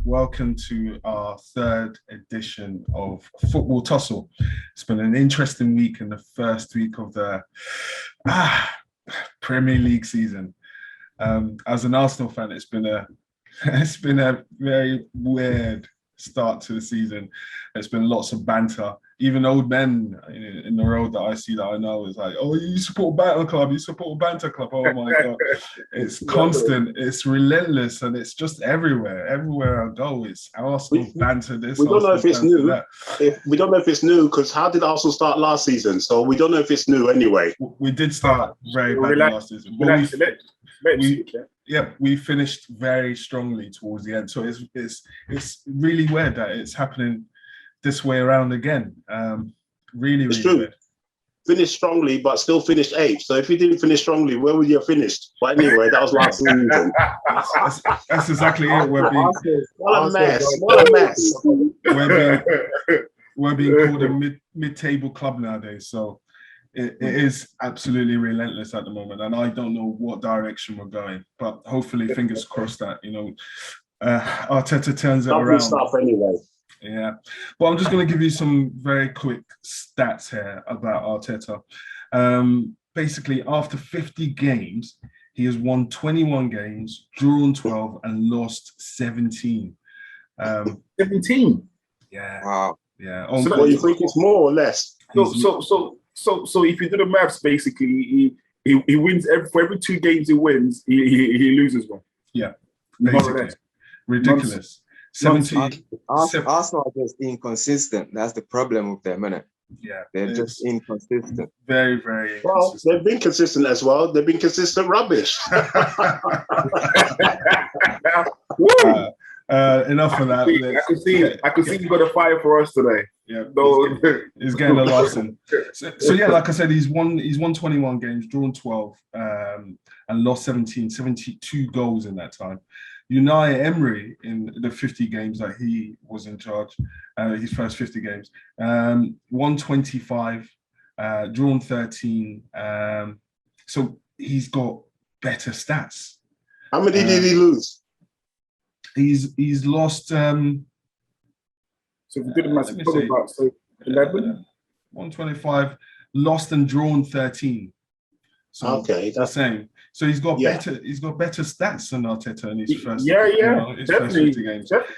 welcome to our third edition of Football Tussle. It's been an interesting week in the first week of the Premier League season. As an Arsenal fan, it's been a very weird start to the season. It's been lots of banter. Even old men in the road that I see that I know is like, oh, you support a banter club, you support a banter club. Oh my God. It's constant, it's relentless, and it's just everywhere. Everywhere I go, it's Arsenal banter this. We don't know if it's new. That. We don't know if it's new because how did Arsenal start last season? So we don't know if it's new anyway. We did start very badly last season. We finished very strongly towards the end. So it's really weird that it's happening this way around again. Really weird. Finished strongly, but still finished eighth. So if you didn't finish strongly, where would you have finished? But anyway, that was last season. That's exactly it. What a mess! What a mess! We're being called a mid-table club nowadays. So it is absolutely relentless at the moment, and I don't know what direction we're going. But hopefully, fingers crossed that Arteta turns it around. Stuff anyway. Yeah, but I'm just going to give you some very quick stats here about Arteta. Basically, after 50 games, he has won 21 games, drawn 12, and lost 17. 17? Yeah. Wow. Yeah. So you think it's more or less? So if you do the maths, basically, he wins for every 2 games he wins, he loses one. Yeah. Basically. Ridiculous. 17. Arsenal are just inconsistent. That's the problem with them, isn't it? Yeah, they're just inconsistent. Very, very inconsistent. Well, they've been consistent as well. They've been consistent rubbish. Enough of that. I could see you got a fire for us today. Yeah, he's getting a lesson. So yeah, like I said, he's won 21 games, drawn 12, and lost 17, 72 goals in that time. Unai Emery, in the 50 games that he was in charge, his first 50 games, won 25, drawn 13. So he's got better stats. How many did he lose? He's lost. So if we did the maths, probably about 11. 125, lost and drawn 13. So okay, that's the same. So he's got better better stats than Arteta in his first first 50 games. Definitely.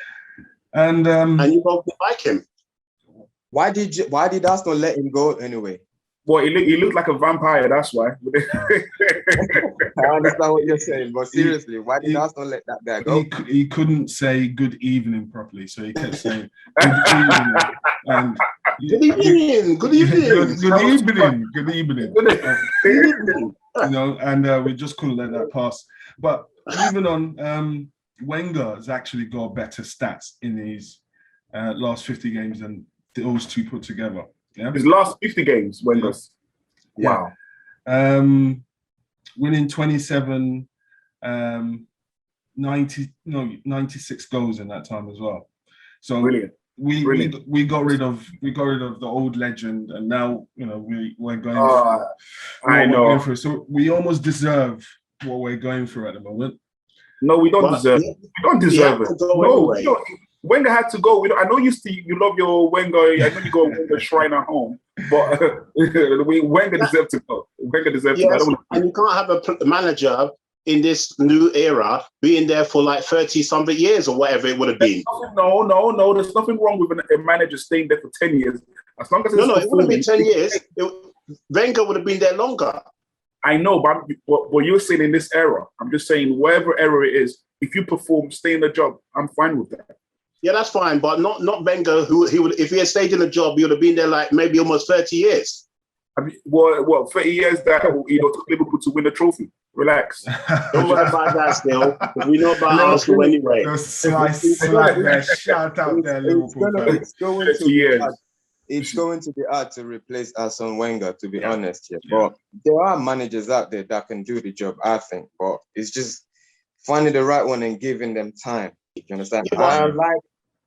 And you both like him. Why did Arsenal let him go anyway? Well, he looked like a vampire, that's why. I understand what you're saying, but seriously, why did Arsenal let that guy go? He couldn't say good evening properly, so he kept saying good evening. And good evening. Good evening. Good evening. And we just couldn't let that pass. But moving on, Wenger has actually got better stats in his last 50 games than those two put together. Yeah, his last 50 games, Wenger's. Yeah. Wow. Winning 27, 96 goals in that time as well. So brilliant. We got rid of the old legend, and now we're going. Going through. So we almost deserve what we're going through at the moment. No, we don't deserve it. We don't deserve it. No, Wenger had to go. I know you love your Wenger. I know you go Wenger shrine at home, but Wenger deserved to go. Wenger deserved to go. And you can't have a manager in this new era being there for like 30-something years or whatever it would have been. No. There's nothing wrong with a manager staying there for 10 years. As long as it wouldn't be 10 years. Wenger would have been there longer. I know, but what you're saying in this era, I'm just saying whatever era it is, if you perform, stay in the job, I'm fine with that. Yeah, that's fine, but not Wenger, who he would, if he had stayed in the job, he would have been there like maybe almost 30 years. 30 years that took Liverpool to win the trophy. Relax. Don't worry about that still. We know about Arsenal anyway. Shout out there, Liverpool. It's going to be hard to replace Arsene Wenger, to be honest here. Yeah. But there are managers out there that can do the job, I think. But it's just finding the right one and giving them time. You understand? Yeah.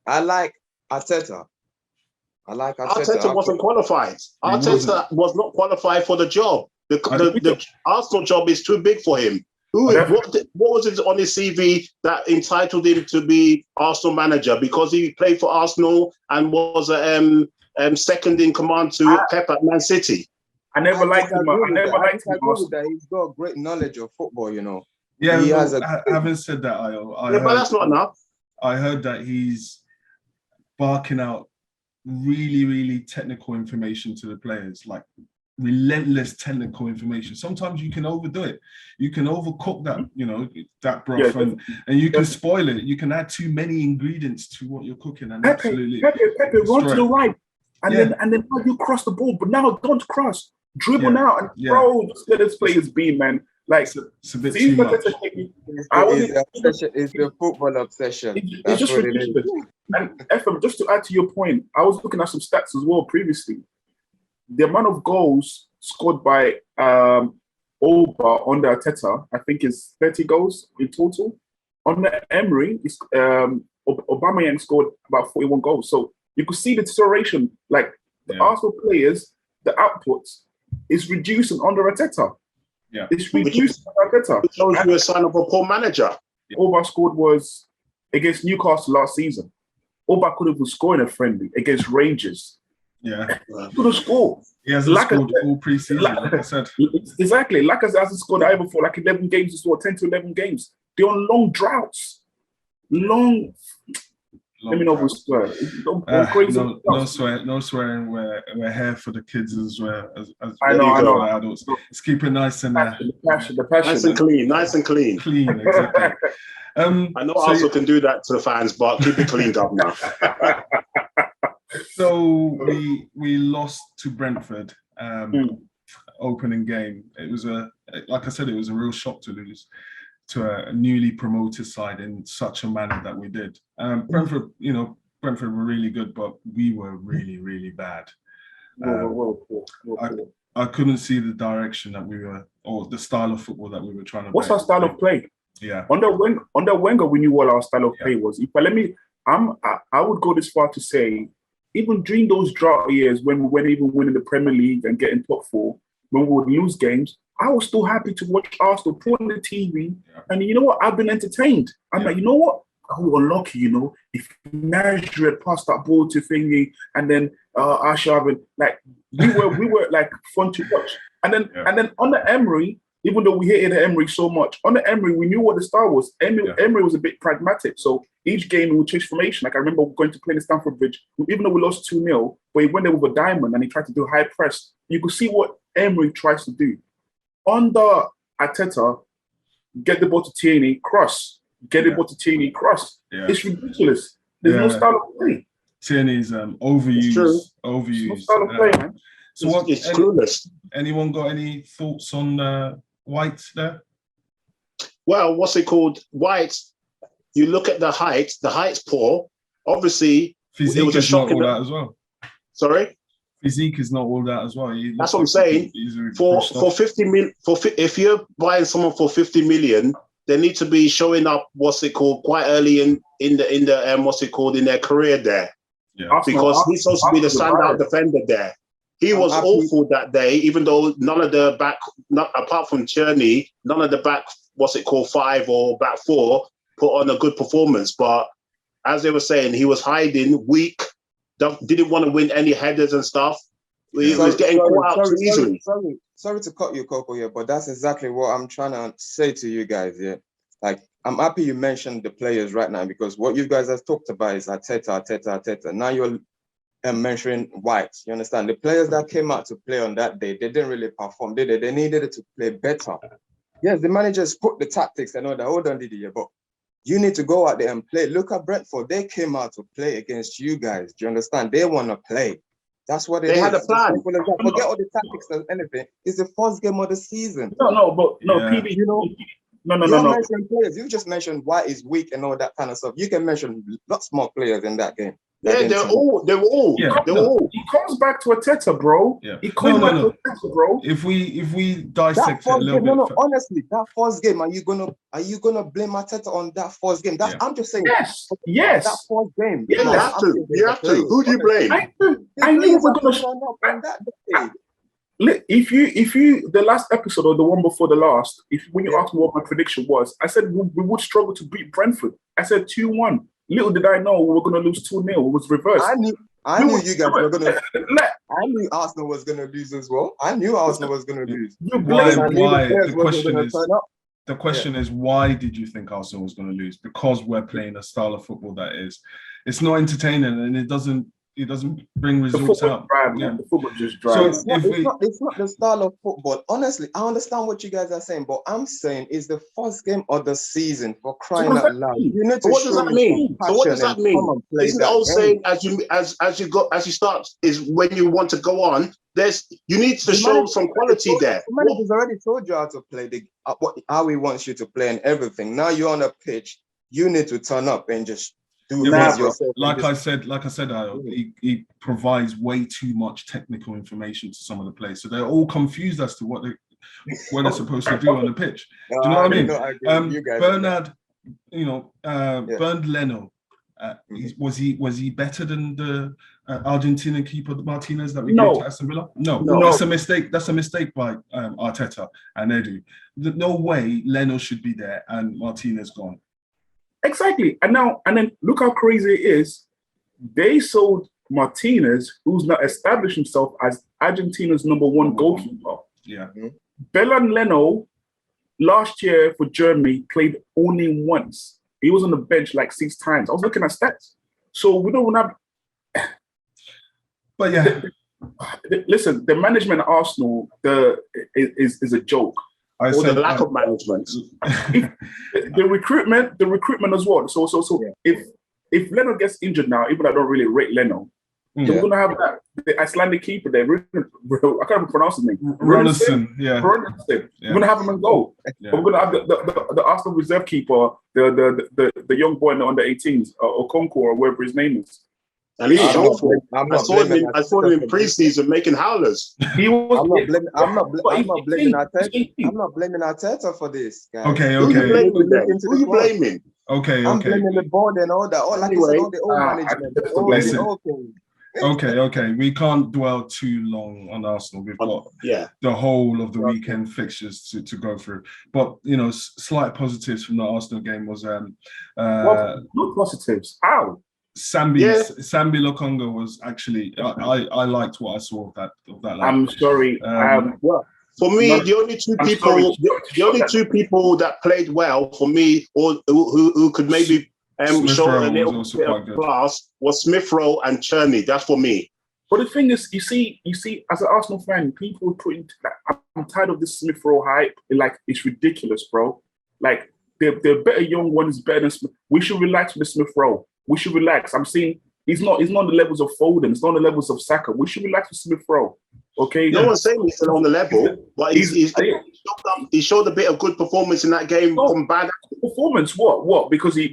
I like Arteta. Arteta wasn't qualified. Arteta was not qualified for the job. The Arsenal job is too big for him. What was it on his CV that entitled him to be Arsenal manager? Because he played for Arsenal and was second in command to Pep at Man City. I never liked him. I never liked him. He's got great knowledge of football, you know. Yeah, he has having said that, but that's not enough. I heard that he's barking out really, really technical information to the players, like relentless technical information. Sometimes you can overdo it. You can overcook that, that broth, and you can spoil it. You can add too many ingredients to what you're cooking, and Pepe, run to the right, and then you cross the ball. But now don't cross. Dribble now and bro, just let this players be, man. Like it's a bit too much. It's the football obsession. It's just ridiculous. And FM, just to add to your point, I was looking at some stats as well previously. The amount of goals scored by Oba under Arteta, I think, is 30 goals in total. Under Emery, Aubameyang scored about 41 goals. So you could see the deterioration. Like the Arsenal players, the output is reducing under Arteta. Yeah, it's reduced under Arteta. It shows you a sign of a poor manager. Oba scored was against Newcastle last season. Oba could have scored a friendly against Rangers. Yeah, could have scored. He hasn't scored all pre-season, like I said. Exactly. Lacazette hasn't scored either for like 11 games. He scored 10 to 11 games. They're on long droughts. Let me know who's swear. No swearing. We're here for the kids as well as I know. Adults. Let's keep it nice and the passion. Nice and clean. Clean, exactly. I know Arsenal can do that to the fans, but keep it cleaned up now. So we lost to Brentford opening game. It was like I said, it was a real shock to lose to a newly promoted side in such a manner that we did. Brentford were really good, but we were really, really bad. I couldn't see the direction that we were, or the style of football that we were trying to What's play. our style of play? Yeah. Under Wenger, we knew what our style of play was. I would go this far to say, even during those drought years when we weren't even winning the Premier League and getting top four, when we would lose games, I was still happy to watch Arsenal put on the TV. Yeah. And you know what? I've been entertained. I'm like, you know what? We were lucky, If Najri had passed that ball to Thingy and then Arshavin, like we were like fun to watch. And then under Emery, even though we hated Emery so much, under Emery, we knew what the style was. Emery was a bit pragmatic. So each game we would change formation. Like I remember going to play in Stamford Bridge, even though we lost 2-0, but he went there with a diamond and he tried to do high press. You could see what Emery tries to do. Under Arteta, get the ball to Tierney, cross. Get the ball to Tierney, cross. Yeah. It's ridiculous. There's no style of play. Tierney's overused. Overused. No style of play, man. So it's clueless. Anyone got any thoughts on White there? Well, what's it called? White, you look at the height's poor. Obviously, physique it was a shock all that as well. Sorry? Physique is not all that as well. That's what I'm saying. For 50 million, if you're buying someone for 50 million, they need to be showing up. What's it called? Quite early in their career there, because he's supposed to be the standout defender there. He was awful that day, even though none of the back, apart from Tierney, none of the back, five or back four, put on a good performance. But as they were saying, he was hiding, weak. Didn't want to win any headers and stuff. He was getting caught out too easily. Sorry to cut you, Coco, here, but that's exactly what I'm trying to say to you guys here. Like, I'm happy you mentioned the players right now, because what you guys have talked about is Arteta. Now you're mentioning White. You understand? The players that came out to play on that day, they didn't really perform, did they? They needed it to play better. Yes, the managers put the tactics and all that. Hold on, Didier, but you need to go out there and play. Look at Brentford. They came out to play against you guys. Do you understand? They want to play. That's what it is. They had a plan. Forget all the tactics and anything. It's the first game of the season. PB, mentioned players. You just mentioned why is weak and all that kind of stuff. You can mention lots more players in that game. Yeah, they were all. He comes back to Arteta, bro. Yeah. He comes back to Arteta, bro. If we dissect it a little bit, honestly, that first game, are you gonna blame Arteta on that first game? I'm just saying. Yes. That first game. Yeah, you have to. You have to. Who do you blame? I knew we were gonna. If you, the last episode or the one before the last, when you asked me what my prediction was, I said we would struggle to beat Brentford. I said 2-1. Little did I know we were going to lose 2-0. It was reversed. I knew you guys were gonna. I knew Arsenal was gonna lose as well. I knew Arsenal was gonna lose. Why? The question is, why did you think Arsenal was going to lose? Because we're playing a style of football that is, it's not entertaining and it doesn't bring results out. The football just dry. So it's not the style of football. Honestly, I understand what you guys are saying, but I'm saying it's the first game of the season, for crying out loud. You need to what does that mean? So what does that mean? Isn't the old saying as you start is when you want to go on, you need to show some quality there. The manager's already told you how to play how he wants you to play and everything. Now you're on a pitch, you need to turn up and just yourself. Like I said, he provides way too much technical information to some of the players, so they're all confused as to what they're supposed to do on the pitch. Do you know what I mean? Bernard, Bernd Leno. Was he better than the Argentinian keeper Martinez that we gave to Aston Villa? No, that's a mistake. That's a mistake by Arteta and Edu. No way Leno should be there and Martinez gone. Exactly. And then look how crazy it is. They sold Martinez, who's now established himself as Argentina's #1 goalkeeper. Yeah. Bernd Leno last year for Germany played only once. He was on the bench like 6 times. I was looking at stats. So we don't have. But yeah, listen, the management at Arsenal is a joke. Or the lack of management. the recruitment as well. So if Leno gets injured now, even though I don't really rate Leno, we're gonna have the Icelandic keeper there. I can't even pronounce his name. Runarsson. Yeah. We're gonna have him in goal. Yeah. We're gonna have the Arsenal reserve keeper, the young boy in the under-18s, or Okonkwo, or whatever his name is. And he's awful. I saw him in pre-season making howlers. I'm not blaming Arteta. I'm not blaming Arteta for this, guys. Okay. Who are you blaming? Okay. I'm blaming the board and all that. All the management. Okay. We can't dwell too long on Arsenal. We've got the whole of the weekend fixtures to go through. But slight positives from the Arsenal game was no positives. How? Sambi Lokonga was actually I liked what I saw of that. I'm sorry. For me, the only two people that played well for me, or who could maybe show a little bit of class, was Smith Rowe and Cherney. That's for me. But the thing is, you see, as an Arsenal fan, people putting I'm tired of this Smith Rowe hype. It's ridiculous, bro. Like the better young one is better than Smith. We should relax with Smith Rowe. We should relax. I'm saying he's not the levels of Foden. It's not the levels of Saka. We should relax with Smith Rowe. Okay. No one's saying he's still on the level, but he showed a bit of good performance in that game from bad performance. What? Because he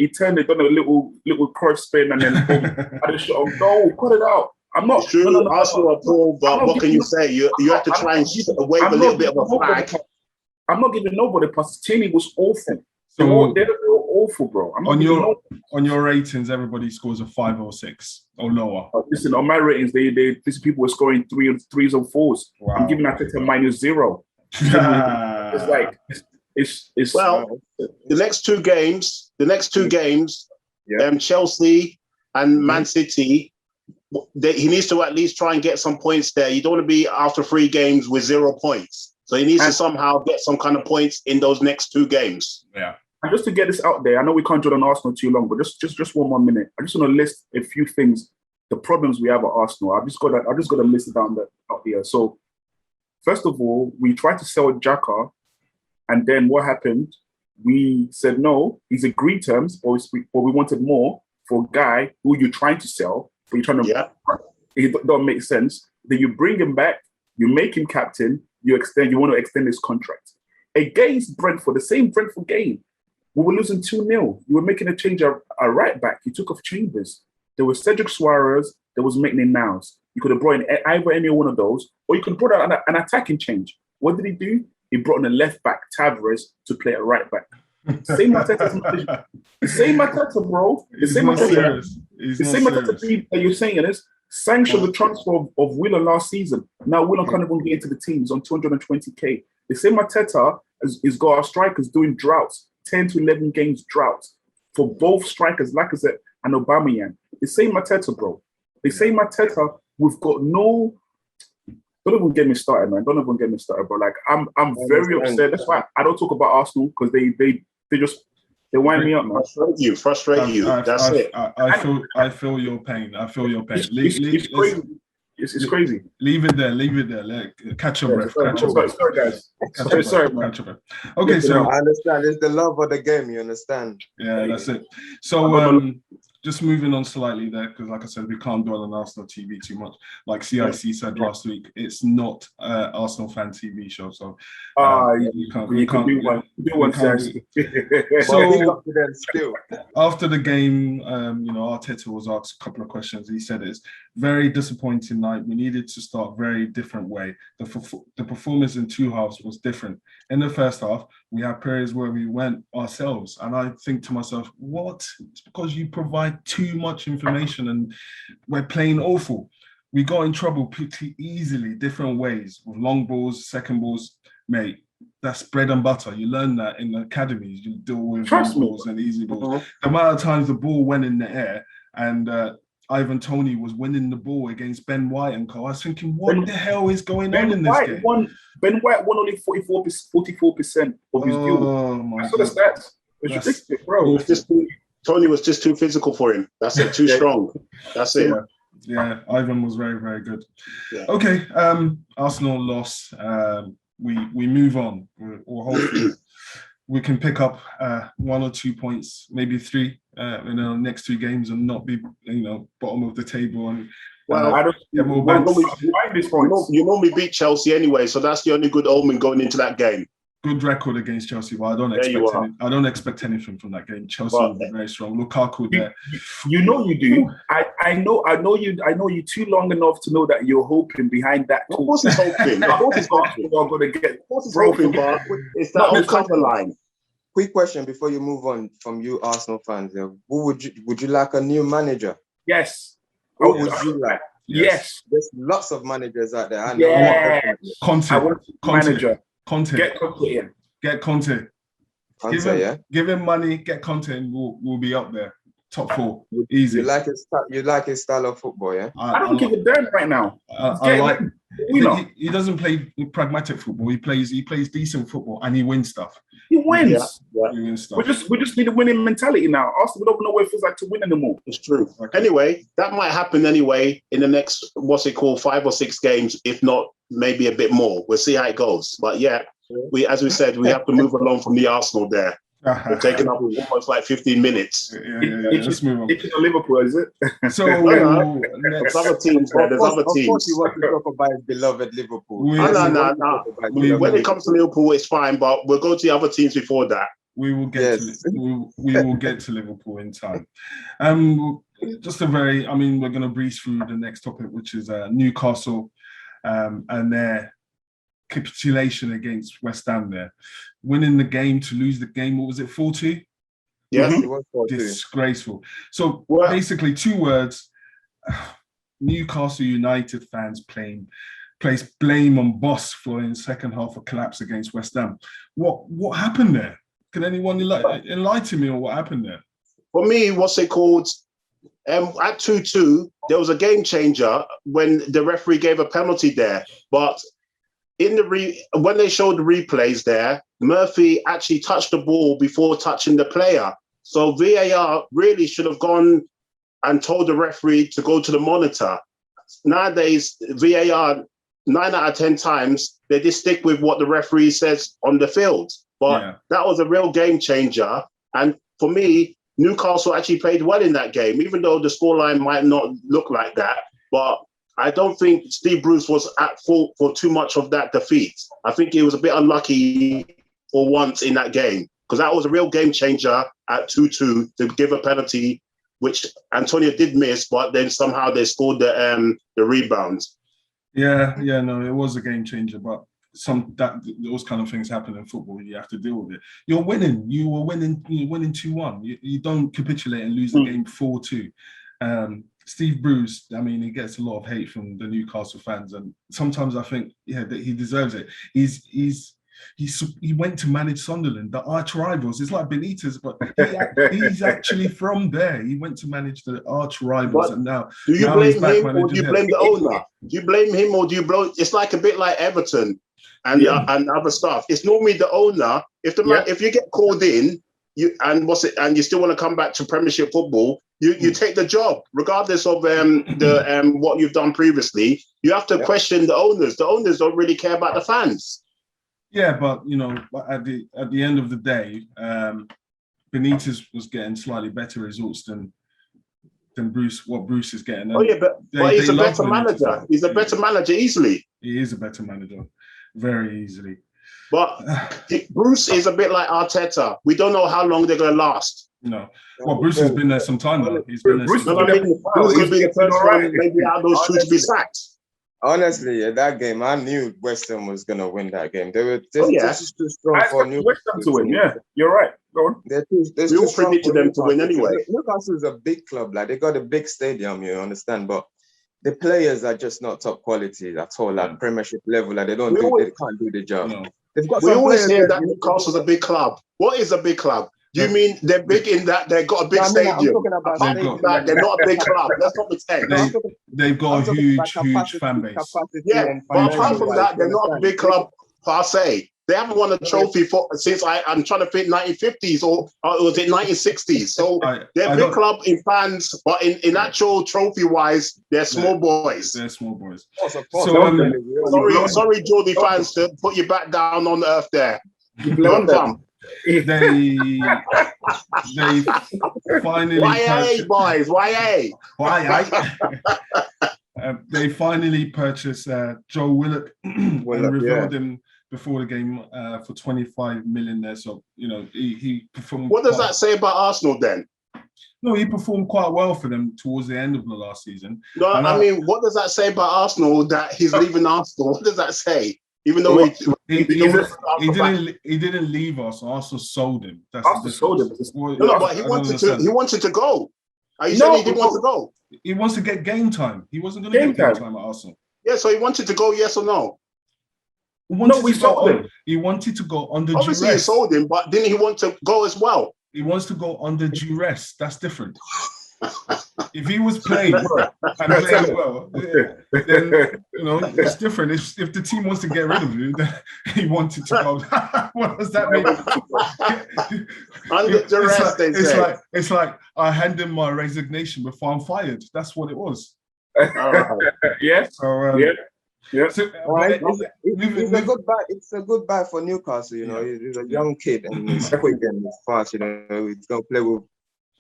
turned it on a little cross spin and then boom, had a shot on goal. Cut it out. I'm not. It's true. Arsenal are poor, but what can you say? You have to try and wave a little bit of a flag. I'm not giving nobody passes. Tierney was awful. They're awful, bro. On your ratings, everybody scores a 5 or 6 or lower. Listen, on my ratings, these people were scoring 3s and 4s. Wow. I'm giving that to -0. It's like it's well. The next two games, Chelsea and Man City. He needs to at least try and get some points there. You don't want to be after 3 games with 0 points. So he needs to somehow get some kind of points in those next 2 games. Yeah. And just to get this out there, I know we can't dwell on Arsenal too long, but just 1 more minute. I just want to list a few things, the problems we have at Arsenal. I've just got to list it out here. So, first of all, we tried to sell Xhaka, and then what happened? We said no. He's agreed terms, but we wanted more for a guy who you're trying to sell, but you're trying to. It don't make sense. Then you bring him back, you make him captain, you want to extend his contract against Brentford, the same Brentford game. We were losing 2-0. You were making a change at right back. You took off Chambers. There was Cedric Suarez. There was Maitland-Niles. You could have brought in either any one of those, or you could have brought out an attacking change. What did he do? He brought in a left back, Tavares, to play at right back. Same Mateta, bro. The same Mateta that you're saying is sanctioned the transfer of Wheeler last season. Now Wheeler can't even get into the team. He's on 220k. The same Arteta has got our strikers doing droughts, 10 to 11 games droughts for both strikers, Lacazette and Aubameyang. The same Arteta, bro. The same Arteta. We've got no. Don't even get me started, man. Don't even get me started, bro. Like I'm very upset. That's why I don't talk about Arsenal because they wind me up, man. Frustrate you. That's it. I feel your pain. I feel your pain. It's crazy. It's crazy. Leave it there. Catch your breath. Sorry, guys. Sorry, man. Catch your breath. Okay, so I understand. It's the love of the game. You understand? Yeah, that's it. So just moving on slightly there, because like I said, we can't dwell on Arsenal TV too much. Like CIC said last week, it's not Arsenal fan TV show. So you can do one. So after the game, Arteta was asked a couple of questions. He said it's very disappointing night. We needed to start very different way. The performance in two halves was different. In the first half, we had periods where we went ourselves, and I think to myself, what? It's because you provide too much information and we're playing awful. We got in trouble pretty easily, different ways, with long balls, second balls, mate. That's bread and butter. You learn that in the academies. You deal with long balls and easy balls. The amount of times the ball went in the air and Ivan Toney was winning the ball against Ben White and co. I was thinking, what the hell is going on in this game? Ben White won only 44% of his deal. I saw the stats. It's ridiculous, bro. Tony was just too physical for him. That's it. Too strong. That's it. Yeah, Ivan was very, very good. Yeah. Okay, Arsenal lost. We move on. Or hopefully we can pick up 1 or 2 points, maybe 3 in the next 2 games and not be, bottom of the table. And I don't. You normally beat Chelsea anyway, so that's the only good omen going into that game. Good record against Chelsea, but I don't expect anything from that game. Chelsea will be very strong. Lukaku there. You know you do. I know you too long enough to know that you're hoping behind that. Of course he's hoping. Of course he's hoping. But it's that whole cover line. Quick question before you move on from you Arsenal fans. Would you like a new manager? Yes. What would you like? Yes. There's lots of managers out there. Conte. Manager. Conte. Get Conte in. Get Conte. Give him money. Get Conte, and we'll be up there, top 4, easy. You like his style of football, yeah? I don't give a damn right now. He doesn't play pragmatic football. He plays decent football, and he wins stuff. He wins. Yeah. He wins stuff. We just need a winning mentality now. Arsenal, we don't know what it feels like to win anymore. It's true. Okay. Anyway, that might happen anyway in the next 5 or 6 games, if not maybe a bit more. We'll see how it goes. But yeah, as we said, we have to move along from the Arsenal there. We're taking up almost like 15 minutes. Let's move on. It's Liverpool, is it? So there's other teams there. There's other teams. Of course, you want to talk about his beloved Liverpool. No. When it comes to Liverpool, it's fine, but we'll go to the other teams before that. We will get to Liverpool in time. We're going to breeze through the next topic, which is Newcastle and their capitulation against West Ham there. Winning the game to lose the game, what was it, 4-2? Yes, it was 4-2. Disgraceful. So basically 2 words, Newcastle United fans place blame on Boss for in the second half a collapse against West Ham. What happened there? Can anyone enlighten me on what happened there? For me, at 2-2, there was a game changer when the referee gave a penalty there. But when they showed the replays there, Murphy actually touched the ball before touching the player. So VAR really should have gone and told the referee to go to the monitor. Nowadays, VAR, 9 out of 10 times, they just stick with what the referee says on the field. But that was a real game changer. And for me, Newcastle actually played well in that game, even though the scoreline might not look like that. But I don't think Steve Bruce was at fault for too much of that defeat. I think he was a bit unlucky for once in that game, because that was a real game changer at 2-2 to give a penalty, which Antonio did miss, but then somehow they scored the rebounds. It was a game changer, but those kind of things happen in football. You have to deal with it. You're winning. You're winning 2-1. You don't capitulate and lose the game 4-2. Steve Bruce, I mean, he gets a lot of hate from the Newcastle fans, and sometimes I think, that he deserves it. He went to manage Sunderland, the arch rivals. It's like Benitez, but he's actually from there. He went to manage the arch rivals, and now do you blame him or do you blame the owner? Do you blame him or do you blame? It's like a bit like Everton and other stuff. It's normally the owner. If you get called in, and you still want to come back to Premiership football, you take the job regardless of what you've done previously. You have to question the owners. The owners don't really care about the fans. Yeah, but at the end of the day, Benitez was getting slightly better results than Bruce. What Bruce is getting. But he's a better manager. He's a better manager easily. He is a better manager, very easily. But Bruce is a bit like Arteta. We don't know how long they're going to last. No. Well, Bruce has been there some time now. He's been there. Bruce could be the first one, maybe out of those two to be sacked. Honestly, at that game, I knew West Ham was going to win that game. They were just too strong for Newcastle. West Ham to win, yeah. You're right. Go on. We all predicted them to win anyway. Newcastle is a big club. Like, they got a big stadium, you understand? But the players are just not top quality at all at Premiership level. Like, they can't do the job. No. We always hear that Newcastle's a big club. What is a big club? Do you mean they're big in that they've got a big stadium? I'm talking about they're not a big club. Let's not pretend. They've got a huge fan base. Yeah, but apart from that, they're not a big club per se. They haven't won a trophy since I'm trying to think 1950s or was it 1960s? So they're a big club in fans, but in actual trophy wise, they're small boys. They're small boys. Sorry, Geordie fans, to put you back down on earth there. They finally boys, they finally purchased Joe Willock and revealed him before the game for 25 million there. So he performed. What does that say about Arsenal then? No, he performed quite well for them towards the end of the last season. No, I mean, what does that say about Arsenal that he's leaving Arsenal? What does that say? Even though he didn't leave us, Arsenal sold him. Arsenal sold him. No, but he wanted to go. Are you saying he didn't want to go? He wants to get game time. He wasn't going to get game time at Arsenal. Yeah, so he wanted to go, yes or no? We sold him. He wanted to go under duress. Obviously, you sold him, but didn't he want to go as well? He wants to go under duress. That's different. If he was playing and playing well, then it's different. If the team wants to get rid of you, then he wanted to go. What does that mean? Under duress, it's like I hand in my resignation before I'm fired. That's what it was. Yeah. So, yeah. So, it's a good buy for Newcastle. He's a young kid and he's quick and he's fast. He's gonna play with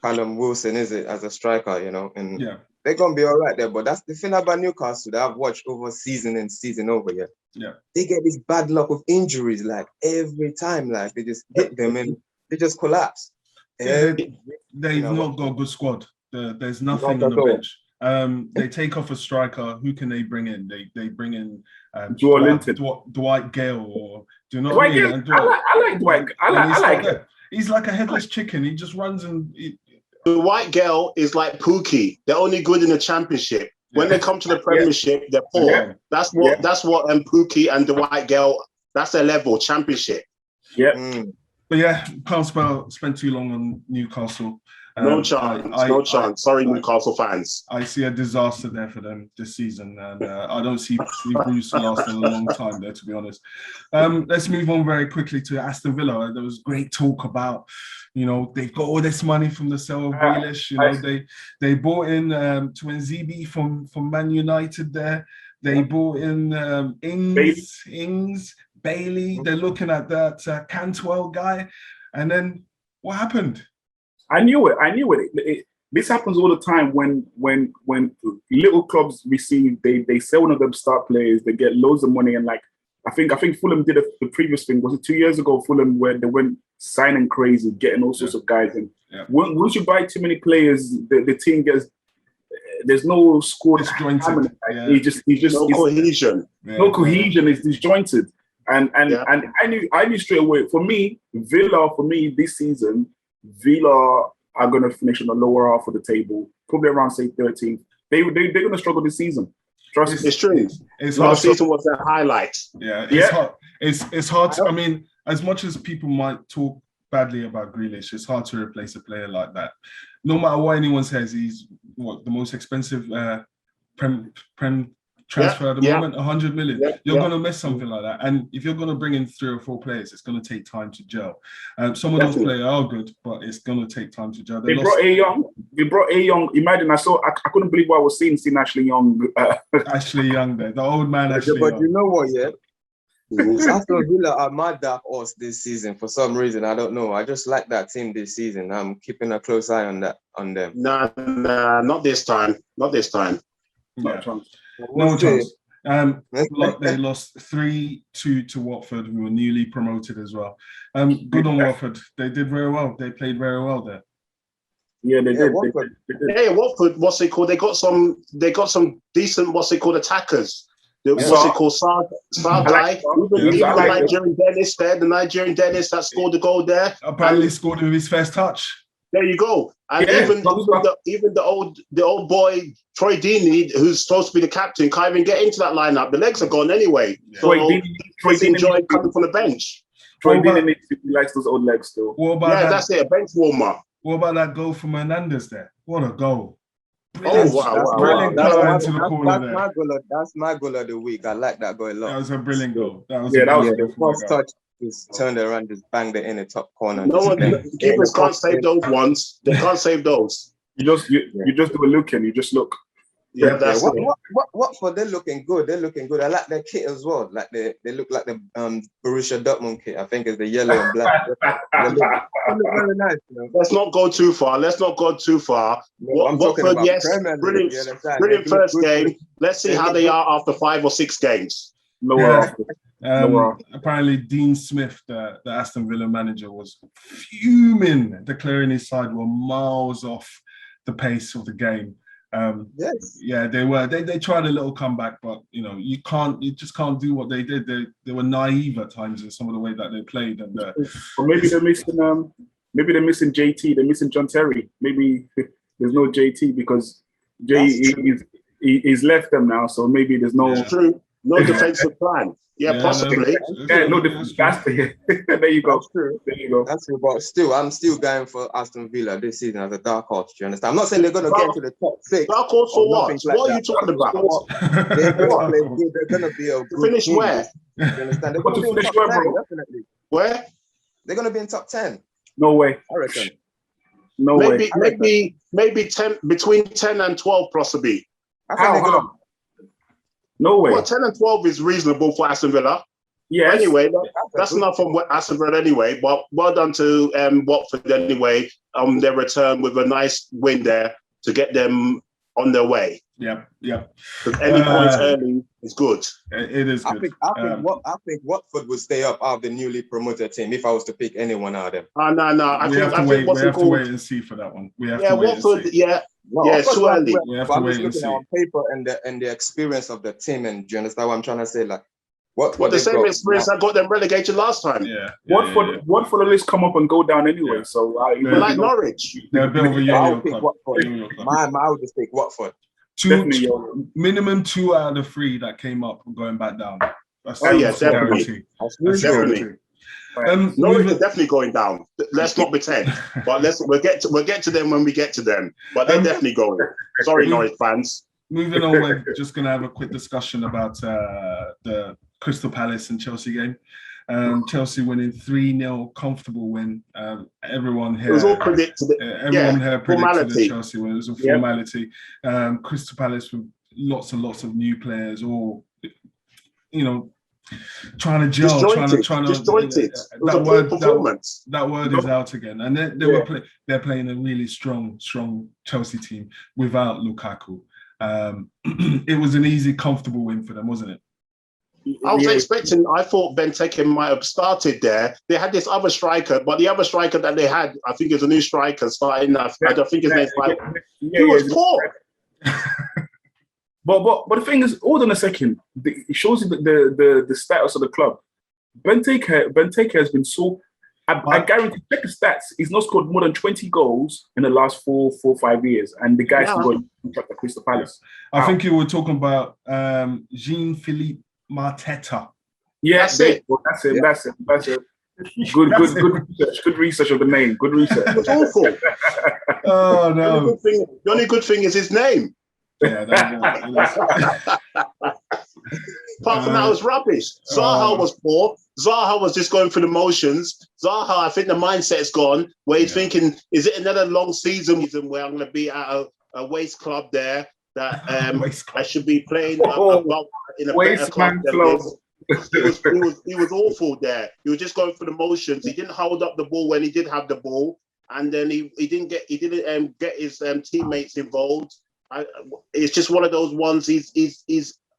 Callum Wilson, is it, as a striker, and they're gonna be all right there. But that's the thing about Newcastle that I've watched over season and season over. They get this bad luck of injuries, like every time, like they just hit them and they just collapse. They've not got a good squad. There's nothing on the bench. They take off a striker. Who can they bring in? They bring in Dwight Gale, or do you know what I mean? I like Dwight. I like it. He's like a headless chicken. He just runs and. The White Girl is like Pookie. They're only good in the Championship. When they come to the Premiership, they're poor. Yeah. That's what Pookie and the White Girl. That's their level, Championship. Yeah. But can't spend too long on Newcastle. No chance. Sorry, Newcastle fans. I see a disaster there for them this season, and I don't see Bruce lasting a long time there, to be honest. Let's move on very quickly to Aston Villa. There was great talk about, they've got all this money from the sale of Grealish. They bought in Tuanzebe from Man United there. They bought in Ings, Bailey. They're looking at that Cantwell guy. And then what happened? I knew it. This happens all the time when little clubs receive, they sell one of them star players, they get loads of money, and I think Fulham did the previous thing. Was it 2 years ago? Fulham, where they went signing crazy, getting all sorts of guys, and once you buy too many players, the team gets. There's no squad. Disjointed. He's just no cohesion. No cohesion. It's disjointed, and I knew straight away. For me, Villa. This season, Villa are going to finish on the lower half of the table, probably around, say, 13th. they're going to struggle this season. Trust me. It's true. It's Last season was their highlight. Yeah, it's hard. It's hard. I mean, as much as people might talk badly about Grealish, it's hard to replace a player like that. No matter what anyone says, he's the most expensive Prem transfer at the moment, 100 million. You're going to miss something like that. And if you're going to bring in 3 or 4 players, it's going to take time to gel. Some of those players are good, but it's going to take time to gel. They brought A Young. Imagine, I couldn't believe what I was seeing Ashley Young. Ashley Young there, the old man Ashley But Young. you know what, Aston Villa are my dark horse this season for some reason. I don't know. I just like that team this season. I'm keeping a close eye on them. Nah, not this time. Not this time. Yeah. No chance. They lost 3-2 to Watford, who were newly promoted as well. Good on Watford. They did very well. They played very well there. Yeah, they did. Watford. Yeah, Watford. What's it called? They got some decent. What's it called? Attackers. What's it called? Sardai. Even the Nigerian Dennis there. The Nigerian Dennis that scored the goal there. Apparently scored with his first touch. There you go. And even the old boy Troy Deeney, who's supposed to be the captain, can't even get into that lineup. The legs are gone anyway. Yeah. So Troy Deeney enjoying coming from the bench. Troy Deeney likes those old legs still. That's it. A bench warmer. What about that goal from Hernandez there? What a goal! Brilliant. Brilliant goal into the corner there. That's my goal of the week. I like that goal a lot. That was a brilliant goal. That was the first touch. Just turned around, just banged it in the top corner. Keepers can't save those ones. They can't save those. You just do a look and you just look. Yeah, that's what for? They're looking good. They're looking good. I like their kit as well. Like they look like the Borussia Dortmund kit. I think it's the yellow and black. they look very nice. Let's not go too far. Watford, yes, brilliant first game. Let's see how they are after 5 or 6 games. Apparently, Dean Smith, the Aston Villa manager, was fuming, declaring his side were miles off the pace of the game. Yeah, they were. They tried a little comeback, but you just can't do what they did. They were naive at times in some of the way that they played, and or maybe they're missing. Maybe they're missing JT. They're missing John Terry. Maybe there's no JT because he's left them now. So maybe there's no defensive plan. Yeah, possibly. No defensive plan. There you go. That's true. There you go. That's true. But still, I'm still going for Aston Villa this season as a dark horse. Do you understand? I'm not saying they're going to get into the top 6. Dark horse for what? What are you talking about? They're going to be a good finish team. where? You understand? They're What going to to be in finish top where, 10, bro? definitely. Where? They're going to be in top 10. No way. I reckon. No way. Maybe 10, between 10 and 12 possibly. How? No way. Well, 10 and 12 is reasonable for Aston Villa. Yes. Anyway, that's enough from Aston Villa anyway. But well done to Watford anyway. Their return with a nice win there to get them on their way. Yeah. Because any points early is good. It is good. I think Watford will stay up out of the newly promoted team if I was to pick anyone out of them. No. We have to wait and see for that one. We have to wait Watford, and see. It's too early. We have to wait and see. On paper and the experience of the team, and do you understand what I'm trying to say? Like, what the same experience that got them relegated last time. Watford at least come up and go down anyway. Yeah. So like Norwich. They're a bit of a yo-yo club. I would just pick Watford. Minimum 2 out of the 3 that came up and going back down. That's definitely. Definitely. Norwich is definitely going down. Let's not pretend. But we'll get to them when we get to them. But they're definitely going. Sorry, Norwich fans. Moving on, we're just going to have a quick discussion about the Crystal Palace and Chelsea game. Chelsea winning 3-0, comfortable win. Everyone here. It was all predicted. Everyone here predicted the Chelsea win. It was a formality. Crystal Palace with lots and lots of new players, all trying to gel, trying to disjointed. That word is out again, and they're playing a really strong Chelsea team without Lukaku. It was an easy, comfortable win for them, wasn't it? I thought Benteke might have started there. They had this other striker, but the other striker that they had, I think is a new striker starting. I think his name's he was poor. But the thing is, hold on a second. It shows you the status of the club. Benteke has been so. I guarantee, check the stats. He's not scored more than 20 goals in the last 5 years, and the guy's still got a contract at Crystal Palace. I think you were talking about Jean-Philippe Mateta. Yeah, that's it. That's it. Good research of the name. Good research. It's awful. Oh no! The only good thing is his name. Yeah, apart from that, it was rubbish. Zaha was poor. Zaha was just going through the motions. Zaha, I think the mindset's gone where he's thinking, is it another long season where I'm going to be at a waste club there that I should be playing in a better club than this. He was awful there. He was just going through the motions. He didn't hold up the ball when he did have the ball, and then he didn't get his teammates involved. It's just one of those ones. He's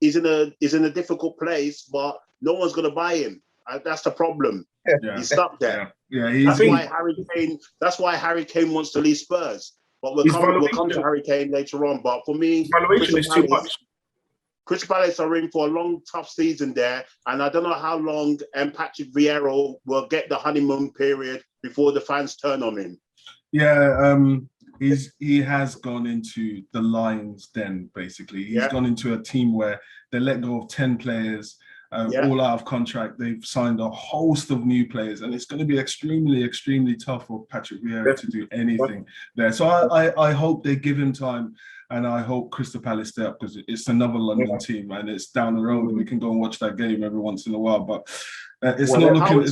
in a difficult place, but no one's going to buy him. That's the problem. Yeah. He's stuck there. That's why Harry Kane wants to leave Spurs. But we'll come to Harry Kane later on. But for me, valuation is too much. Crystal Palace are in for a long, tough season there, and I don't know how long Patrick Vieira will get the honeymoon period before the fans turn on him. Yeah, he has gone into the lion's den, basically. He's gone into a team where they let go of 10 players, all out of contract. They've signed a host of new players, and it's going to be extremely, extremely tough for Patrick Vieira to do anything there. So I hope they give him time, and I hope Crystal Palace stay up, because it's another London team, and it's down the road, and we can go and watch that game every once in a while. But it's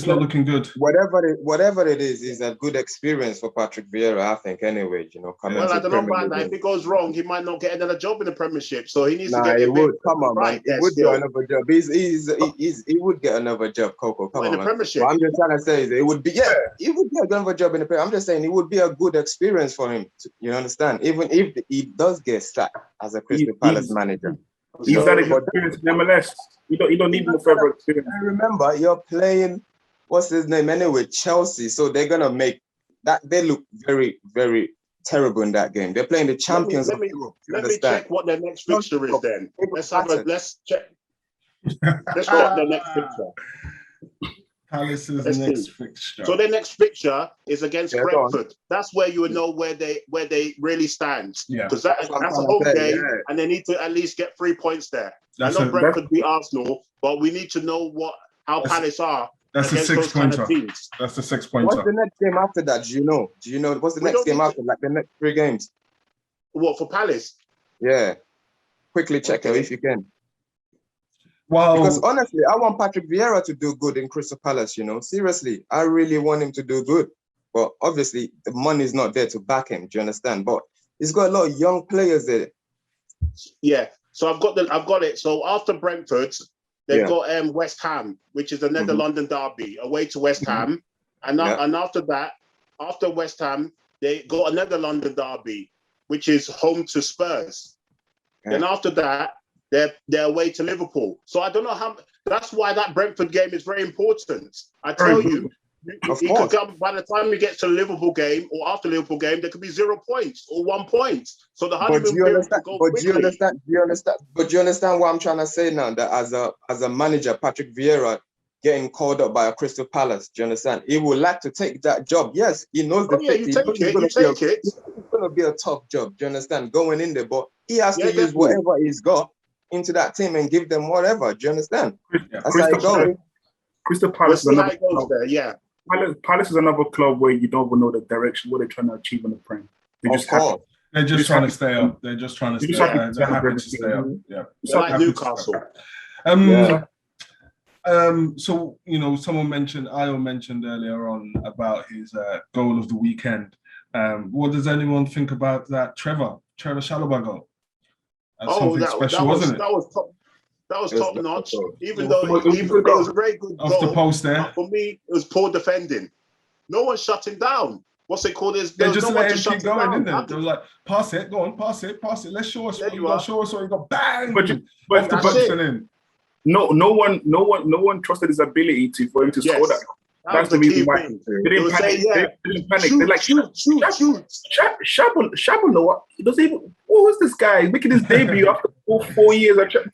not looking good. Whatever it is a good experience for Patrick Vieira, I think. Anyway, I don't know about that. If it goes wrong, he might not get another job in the Premiership. So he needs to get. He would. Come on, man. He would get another job. He would get another job, Coco. Come on, in the Premiership. What I'm just trying to say is it would be. Yeah, he would get another job in the Premiership. I'm just saying it would be a good experience for him. You understand? Even if he does get sacked as a Crystal Palace manager. He's had experience in MLS. You don't need no further experience. I remember you're playing, what's his name anyway? Chelsea. So they're gonna make that. They look very, very terrible in that game. They're playing the champions of Europe. Let me check what their next fixture is. Then let's check. Let's check their next fixture. Palace's next fixture. So their next fixture is against Brentford. That's where you would know where they really stand. Yeah, because that's a home game, and they need to at least get 3 points there. I know Brentford beat Arsenal, but we need to know how Palace are. That's the 6 pointer. That's the 6 pointer. What's the next game after that? Do you know? What's the next game after? Like the next 3 games? What, for Palace? Yeah. Quickly check it if you can. Wow. Because honestly, I want Patrick Vieira to do good in Crystal Palace, Seriously, I really want him to do good. But obviously, the money is not there to back him. Do you understand? But he's got a lot of young players there. Yeah. So I've got it. So after Brentford, they've got West Ham, which is another London derby, away to West Ham. And after that, after West Ham, they got another London derby, which is home to Spurs. Yeah. Then after that, they're away to Liverpool. So I don't know how. That's why that Brentford game is very important. I tell you, he could come, by the time he gets to the Liverpool game or after the Liverpool game, there could be 0 points or 1 point. So the honeymoon period could go quickly. Do you understand what I'm trying to say now? That as a manager, Patrick Vieira getting called up by a Crystal Palace, do you understand? He would like to take that job. Yes, he knows the fit. You take it. It's going to be a tough job, do you understand? Going in there, but he has to use whatever he's got into that team and give them whatever. Do you understand? That's how it goes. Crystal Palace is another club. Palace is another club where you don't even know the direction, what they're trying to achieve in the Prem. They're just trying to stay up. They're just trying to stay up. They're happy to stay up. Yeah. It's like Newcastle. So, someone mentioned, Ayo mentioned earlier on about his goal of the weekend. What does anyone think about that Trevor Chalobah goal? Wasn't it? That was top notch. Even though it was a very good goal. Off the post there. For me, it was poor defending. No one shut him down. What's it called? They just let him keep going, didn't they? They were like, pass it, go on, pass it. Let's show us what you got. Show us what you got. Bang! But no one trusted his ability for him to score that. That's the reason why they didn't panic. They're like, shoot. Shabon, he doesn't even. What was this guy? He's making his debut after 4 years. Later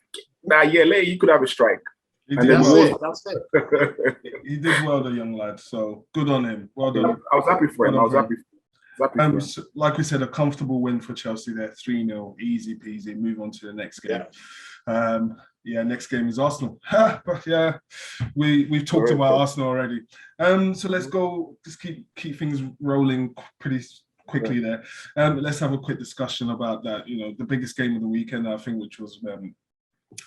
you could have a strike. He And did then well. That's it. He did well, the young lad. So good on him. Well done. I was happy for him. I was happy for him. So, like we said, a comfortable win for Chelsea there, 3-0, easy peasy. Move on to the next game. Next game is Arsenal. But yeah, we've talked about Arsenal already. So let's go. Just keep things rolling pretty quickly there. Let's have a quick discussion about that. The biggest game of the weekend, I think, which was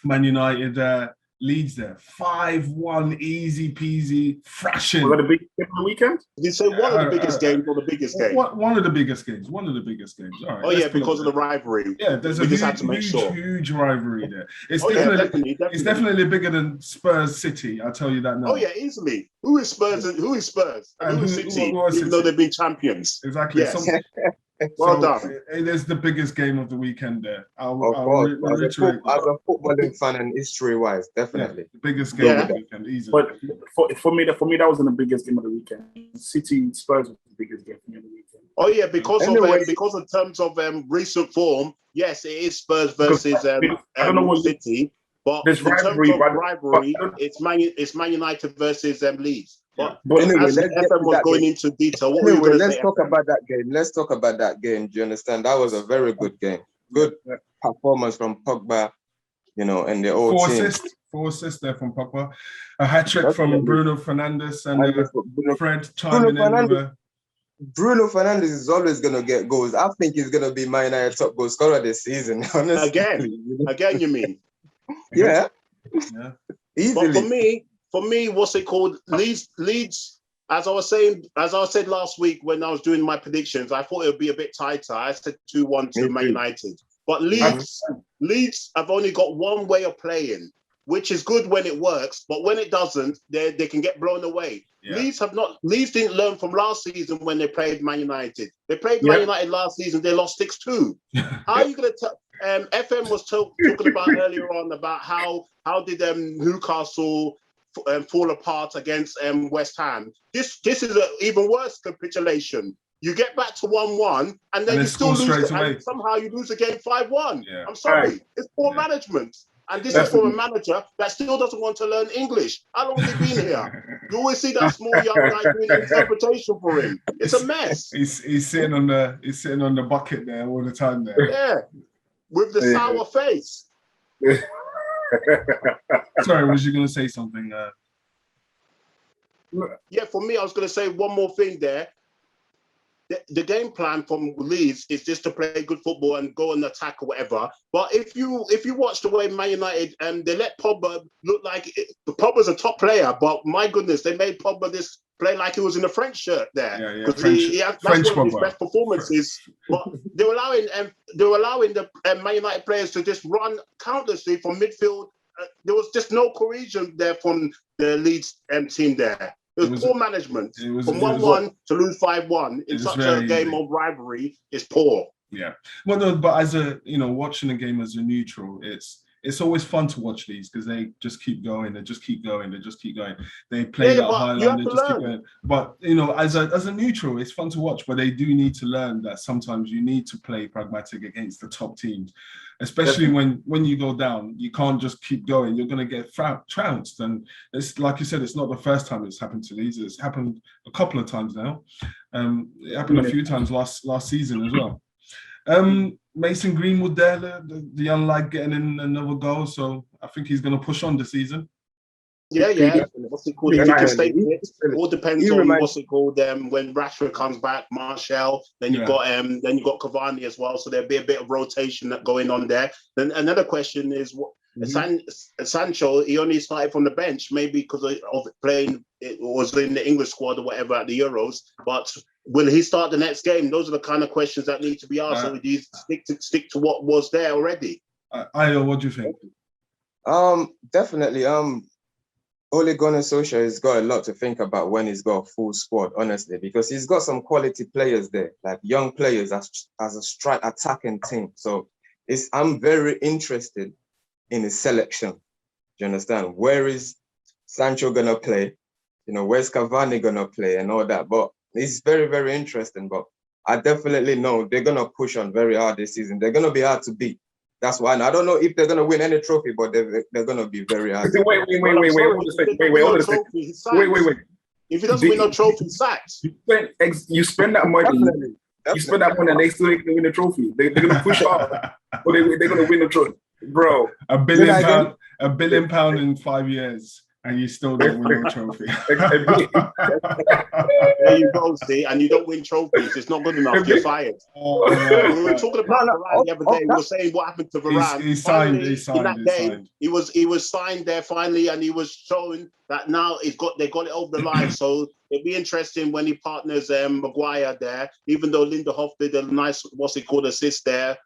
Man United. Leeds there, 5-1, easy peasy, thrashing. Was that the big game of the weekend? Did you say one of the biggest games or the biggest game? One of the biggest games. One of the biggest games. All right. Oh yeah, because of the rivalry. Yeah, there's a huge rivalry there. It's definitely. It's definitely bigger than Spurs City. I'll tell you that now. Oh yeah, easily. Who is Spurs? And who is Spurs? And who is City? Even though they've been champions. Exactly. Yes. Well done. It is the biggest game of the weekend there. As a footballing fan and history-wise, definitely. The biggest game of the weekend, easily. But for me, that wasn't the biggest game of the weekend. City Spurs was the biggest game of the weekend. Oh yeah, because of terms of recent form, yes, it is Spurs versus I don't know what City. But in terms of rivalry, it's Man United versus Leeds. But anyway, as FM was going into detail, let's talk about that game. Let's talk about that game. Do you understand? That was a very good game. Good performance from Pogba, and the whole team. 4 assists there from Pogba. A hat-trick from Bruno Fernandes and Fred chiming in. Bruno Fernandes is always going to get goals. I think he's going to be Man United top goal scorer this season. Honestly. Again, you mean? Yeah. Easily. But for me, what's it called? Leeds, as I said last week when I was doing my predictions, I thought it would be a bit tighter. I said 2-1 to Man United. But Leeds have only got one way of playing, which is good when it works, but when it doesn't, they can get blown away. Yeah. Leeds didn't learn from last season when they played Man United. They played Man United last season, they lost 6-2. How are you going to tell? FM was talking about earlier on about how did Newcastle fall apart against West Ham. This is an even worse capitulation. You get back to 1-1 and then you still lose, and somehow you lose again 5-1. Yeah. I'm sorry, it's poor management. And this is from a manager that still doesn't want to learn English. How long has he been here? You always see that small young guy doing interpretation for him. It's a mess. He's sitting on the bucket there all the time there. Yeah. With the sour face. Sorry, was you going to say something? Yeah, for me, I was going to say one more thing there. The game plan from Leeds is just to play good football and go and attack or whatever. But if you watch the way Man United they let Pogba look like Pogba's a top player, but my goodness, they made Pogba this play like he was in a French shirt there because that's one of his best performances. But they were allowing the Man United players to just run countlessly from midfield. There was just no cohesion there from the Leeds team there. It was poor management. From 1-1 to lose 5-1 in such a game of rivalry is poor. Yeah. Well, no, but as watching a game as a neutral, it's always fun to watch these because they just keep going. They just keep going. They play that high line. They just keep going. But as a neutral, it's fun to watch. But they do need to learn that sometimes you need to play pragmatic against the top teams, especially when you go down. You can't just keep going. You're going to get trounced. And it's like you said, it's not the first time it's happened to Leeds. It's happened a couple of times now. It happened a few times last season as well. Mason Greenwood there, the young lad getting in another goal, so I think he's going to push on this season. Yeah. What's it called? It all depends on what's it called. When Rashford comes back, Martial, then you've got Cavani as well. So there'll be a bit of rotation going on there. Then another question is what Sancho. He only started from the bench, maybe because of playing. It was in the English squad or whatever at the Euros, but. Will he start the next game? Those are the kind of questions that need to be asked. So do you stick to what was there already? Ayo, what do you think? Definitely. Ole Gunnar Solskjaer has got a lot to think about when he's got a full squad, honestly, because he's got some quality players there, like young players as a strike attacking team. So I'm very interested in his selection. Do you understand? Where is Sancho gonna play? Where's Cavani gonna play and all that? But it's very, very interesting, but I definitely know they're going to push on very hard this season. They're going to be hard to beat. That's why. And I don't know if they're gonna win any trophy, but they're gonna be very hard. Wait. Hold on a second. Wait. If he doesn't win no trophy, sacked. You spend that money. Definitely. You spend that money, and they still ain't gonna win the trophy. They're gonna push off, but they're gonna win the trophy, bro. £1 billion in 5 years, and you still don't win a trophy. There you go, see, and you don't win trophies. It's not good enough. You're fired. We were talking about Varane the other day. We were saying what happened to Varane. He signed. In that game, he was signed there finally, and he was showing that now they got it over the line. So it'll be interesting when he partners Maguire there. Even though Lindelof did a nice assist there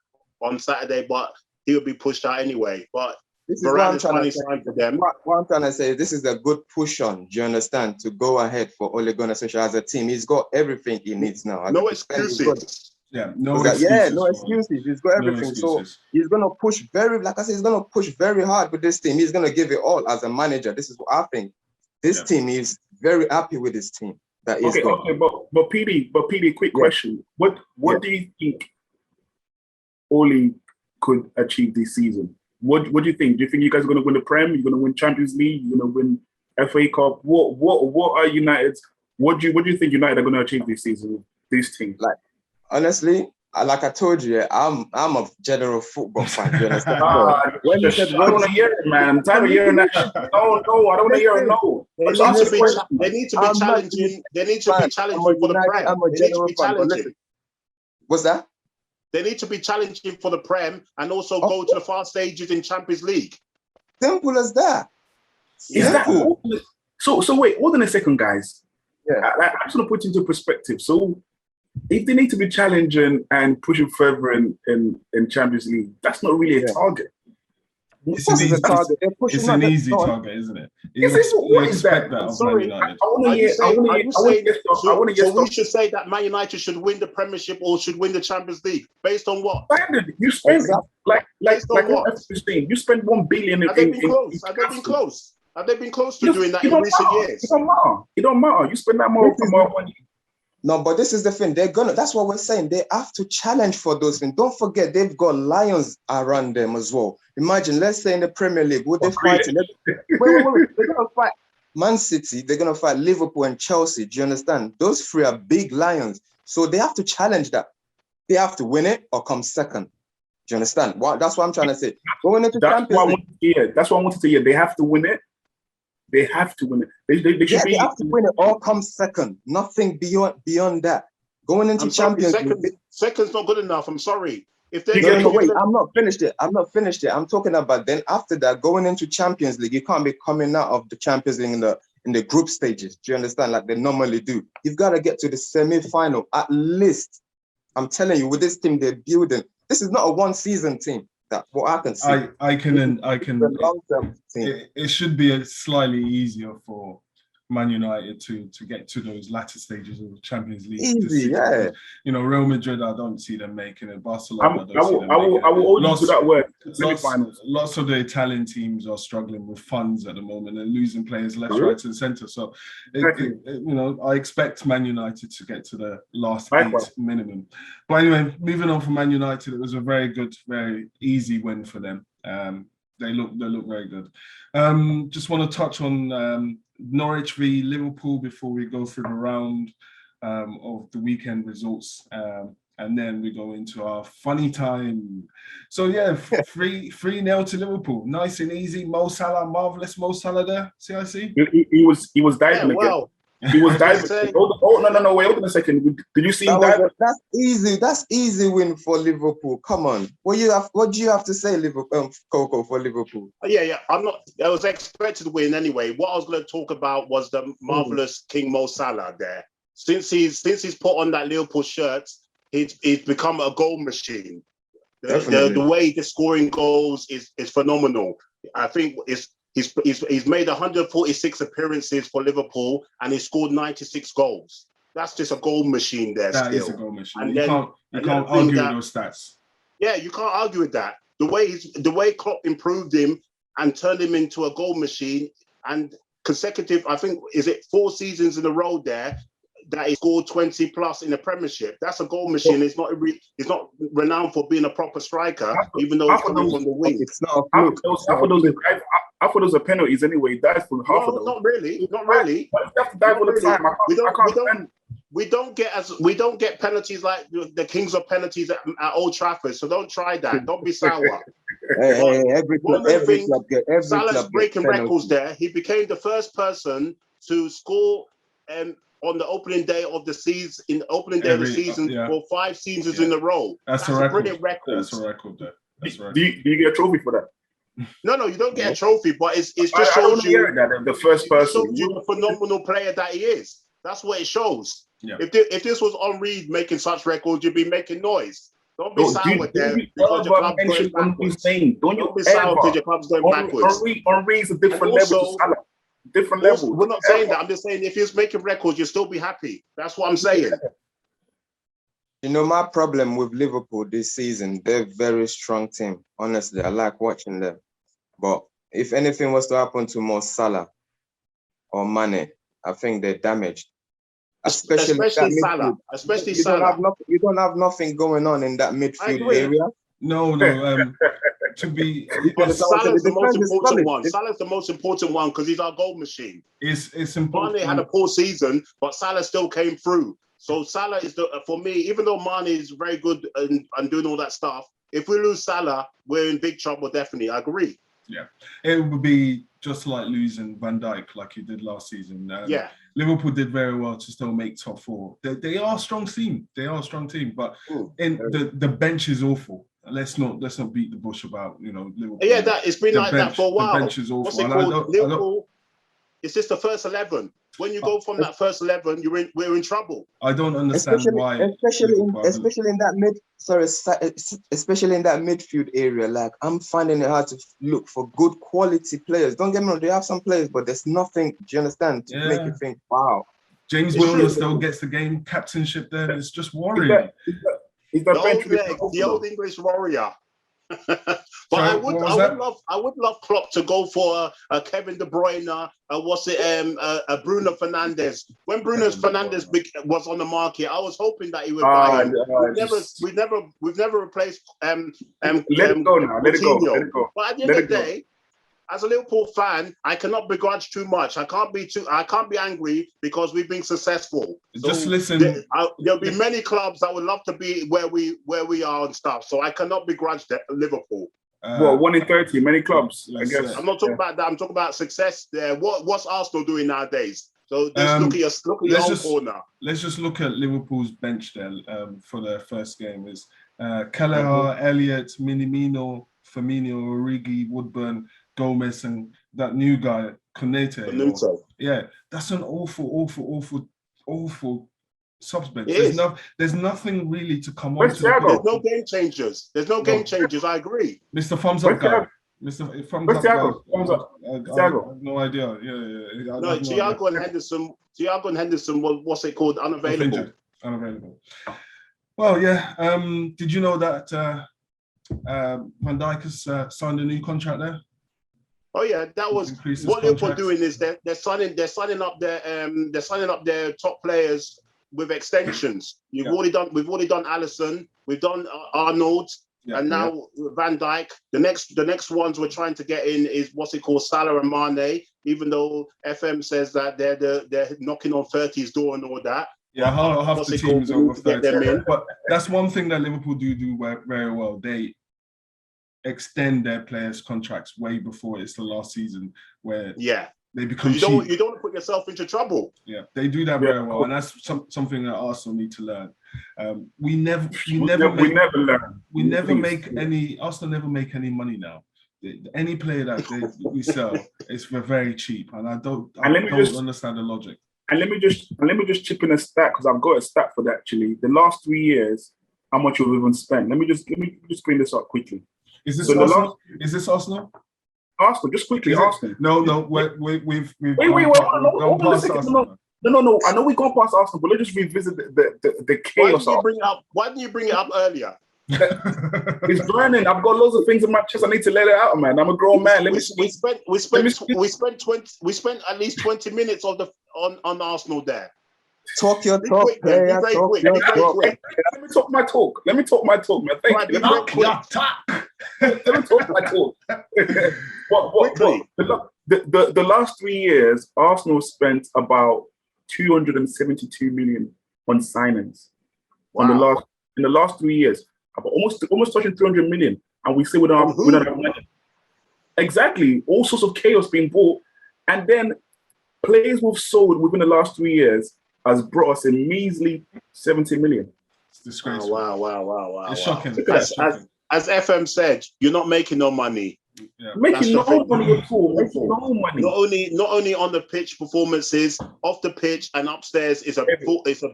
on Saturday, but he'll be pushed out anyway. But this is Varane is finally signed for them. What I'm trying to say, this is a good push on. Do you understand? To go ahead for Ole Gunnar Solskjaer as a team. He's got everything he needs now. No excuses. No excuses. No excuses. He's got everything. So he's gonna push he's gonna push very hard with this team. He's gonna give it all as a manager. This is what I think. This team is very happy with this team. But PD, quick question. What do you think Ole could achieve this season? What do you think? Do you think you guys are going to win the Prem? You're going to win Champions League? You're going to win FA Cup? What are United? What do you think United are going to achieve this season with this team? Like, honestly, like I told you, I'm a general football fan. Do you understand? When you said, I don't want to hear it, man. I'm tired of hearing that shit. No, I don't want to hear it. No. They need to be challenging. They need to be challenging for the Prem. They need to be challenging. What's that? They need to be challenging for the Prem and also go to the fast stages in Champions League. Simple as that. Is that so wait, hold on a second, guys. Yeah. I'm just going to put into perspective. So if they need to be challenging and pushing further in Champions League, that's not really a target. It's an easy target, isn't it? What is that? Sorry, I want to So we should say that Man United should win the Premiership or should win the Champions League based on what? You spend like you spend $1 billion. Have they been close? Have they been close? Have they been close to doing that in recent years? It don't matter. You spend that more money. No, but this is the thing. That's what we're saying. They have to challenge for those things. Don't forget, they've got lions around them as well. Imagine, let's say in the Premier League, would they fight? Wait. They're going to fight Man City. They're going to fight Liverpool and Chelsea. Do you understand? Those three are big lions. So they have to challenge that. They have to win it or come second. Do you understand? That's what I'm trying to say. Going into Champions League. That's what I wanted to hear. They have to win it. They have to win it. They have to win it or come second. Nothing beyond that. Going into Champions League. Second's not good enough. I'm sorry. If they wait, I'm not finished it. I'm talking about then after that, going into Champions League, you can't be coming out of the Champions League in the group stages. Do you understand? Like they normally do. You've got to get to the semi-final at least. I'm telling you, with this team they're building, this is not a one-season team. That's what I can see. I can. It should be slightly easier for Man United to get to those latter stages of the Champions League. Easy, yeah. You know, Real Madrid, I don't see them making it. Barcelona, I will hold you to that word. Lots of the Italian teams are struggling with funds at the moment and losing players left, right, and centre. So, I expect Man United to get to the last 8 minimum. But anyway, moving on from Man United, it was a very good, very easy win for them. They look very good. Just want to touch on Norwich v Liverpool before we go through the round of the weekend results, and then we go into our funny time. So 3-0 to Liverpool, nice and easy. Mo Salah, marvelous Mo Salah there. See, he was diving again. Well. He was diving. No, wait, hold on a second. Did you see him dive? That's easy. That's easy win for Liverpool. Come on. What do you have to say, Liverpool, Coco, for Liverpool? Yeah. I was expected to win anyway. What I was going to talk about was the marvelous King Mo Salah there. Since he's put on that Liverpool shirt, he's become a goal machine. The way he's scoring goals is phenomenal. I think He's made 146 appearances for Liverpool and he scored 96 goals. That's just a goal machine there. That is a goal machine. And you can't argue with those stats. Yeah, you can't argue with that. The way Klopp improved him and turned him into a goal machine and consecutive, I think, is it 4 seasons in a row there? that he scored 20 plus in the Premiership. That's a goal machine. It's not renowned for being a proper striker, even though he's coming from the wing. It's not a fluke. I thought those are penalties anyway. He died for half of them. Not really. Not really. You have to dive all the time. We don't get penalties like the Kings of penalties at Old Trafford. So don't try that. Don't be sour. Every club Salah's breaking records there. He became the first person to score on the opening day of the season. For 5 seasons in a row. That's a brilliant record. That's a record there. That's right. Do you get a trophy for that? No, you don't get a trophy, but it just shows you the first person. It shows you the phenomenal player that he is. That's what it shows. Yeah. If this was Henry making such records, you'd be making noise. Don't be sour there because your club's going backwards. Don't be sour because your club's going backwards. Henry's a different level. Different level. We're not saying that. I'm just saying if he was making records, you'd still be happy. That's what I'm saying. You know, my problem with Liverpool this season, they're a very strong team. Honestly, I like watching them. But if anything was to happen to Mo Salah or Mane, I think they're damaged. Especially Salah. You don't have nothing going on in that midfield area. No. To be Salah's the most important one. Salah's the most important one because he's our goal machine. It's important. Mane had a poor season, but Salah still came through. So Salah is for me, even though Mane is very good and doing all that stuff, if we lose Salah, we're in big trouble, definitely. I agree. Yeah. It would be just like losing Van Dijk like he did last season. Liverpool did very well to still make top 4. They are a strong team. But the bench is awful. Let's not beat the bush about, Liverpool. Yeah, it's been like that for a while. The bench is awful. What's it called? Liverpool, it's just the first 11. When you go from that first 11, we're in trouble. I don't understand why. Especially in that midfield area. Like, I'm finding it hard to look for good quality players. Don't get me wrong, they have some players, but there's nothing. Do you understand? To make you think, wow. James Milner still gets the game captainship there. It's just worrying. The old English warrior. But I would love Klopp to go for a Kevin De Bruyne, a Bruno Fernandes. When Bruno Fernandes was on the market, I was hoping that he would buy him. We've never replaced let it go now. Let it go. But at the end of the day, as a Liverpool fan, I cannot begrudge too much. I can't be angry because we've been successful. Just listen. There'll be many clubs that would love to be where we are and stuff. So I cannot begrudge Liverpool. 1 in 30, many clubs, I guess. I'm not talking about that. I'm talking about success there. What's Arsenal doing nowadays? So let's look at your own corner. Let's just look at Liverpool's bench there for their first game. Is Kelleher, Elliott, Minamino, Firmino, Origi, Woodburn, Gomez, and that new guy, Konate. Yeah, that's an awful substance. There's nothing really to come on to. There's no game changers. I agree. Mr. Thumbs Up guy. Mr. Thumbs Up guy. I have no idea. Yeah. No, Thiago and Henderson. What's it called? Unavailable. Well, yeah. Did you know that Van Dijk has signed a new contract there? Oh yeah, that was what Liverpool doing. Is they're signing up their top players with extensions. We've already done Alisson, we've done Arnold, and now Van Dijk. The next ones we're trying to get in is Salah and Mane. Even though FM says that they're knocking on 30's door and all that. Yeah, half the teams are over 30. But that's one thing that Liverpool do very well. They extend their players' contracts way before it's the last season, where they become cheap. You don't want to put yourself into trouble. Yeah, they do that very well, and that's something that Arsenal need to learn. Arsenal never make any money now. Any player that we sell is for very cheap, and I don't understand the logic. And let me just chip in a stat, because I've got a stat for that actually. The last 3 years, how much you've even spent. Let me just bring this up quickly. Is this Arsenal? Is this Arsenal? Arsenal, just quickly, Arsenal. No, we've gone past Arsenal. No. I know we've gone past Arsenal, but let's just revisit the chaos. Why didn't you bring it up earlier? It's burning. I've got loads of things in my chest. I need to let it out, man. I'm a grown man. We spent at least 20 minutes on Arsenal there. Talk your Be talk, quick, man. player. Be very Talk quick. your Be very talk. quick. Let me talk my talk. Let me talk my talk, man. Thank Right, you. be very quick. Let me talk my talk. Quickly. The last 3 years, Arsenal spent about 272 million on signings. Wow. In the last 3 years, about almost touching 300 million, and we say we don't have money. Exactly, all sorts of chaos being bought, and then players we've sold within the last 3 years has brought us a measly 70 million. It's disgraceful. Wow. It's shocking. As FM said, you're not making no money. Yeah. Making no money at all. Making no money. Not only on the pitch performances, off the pitch and upstairs is a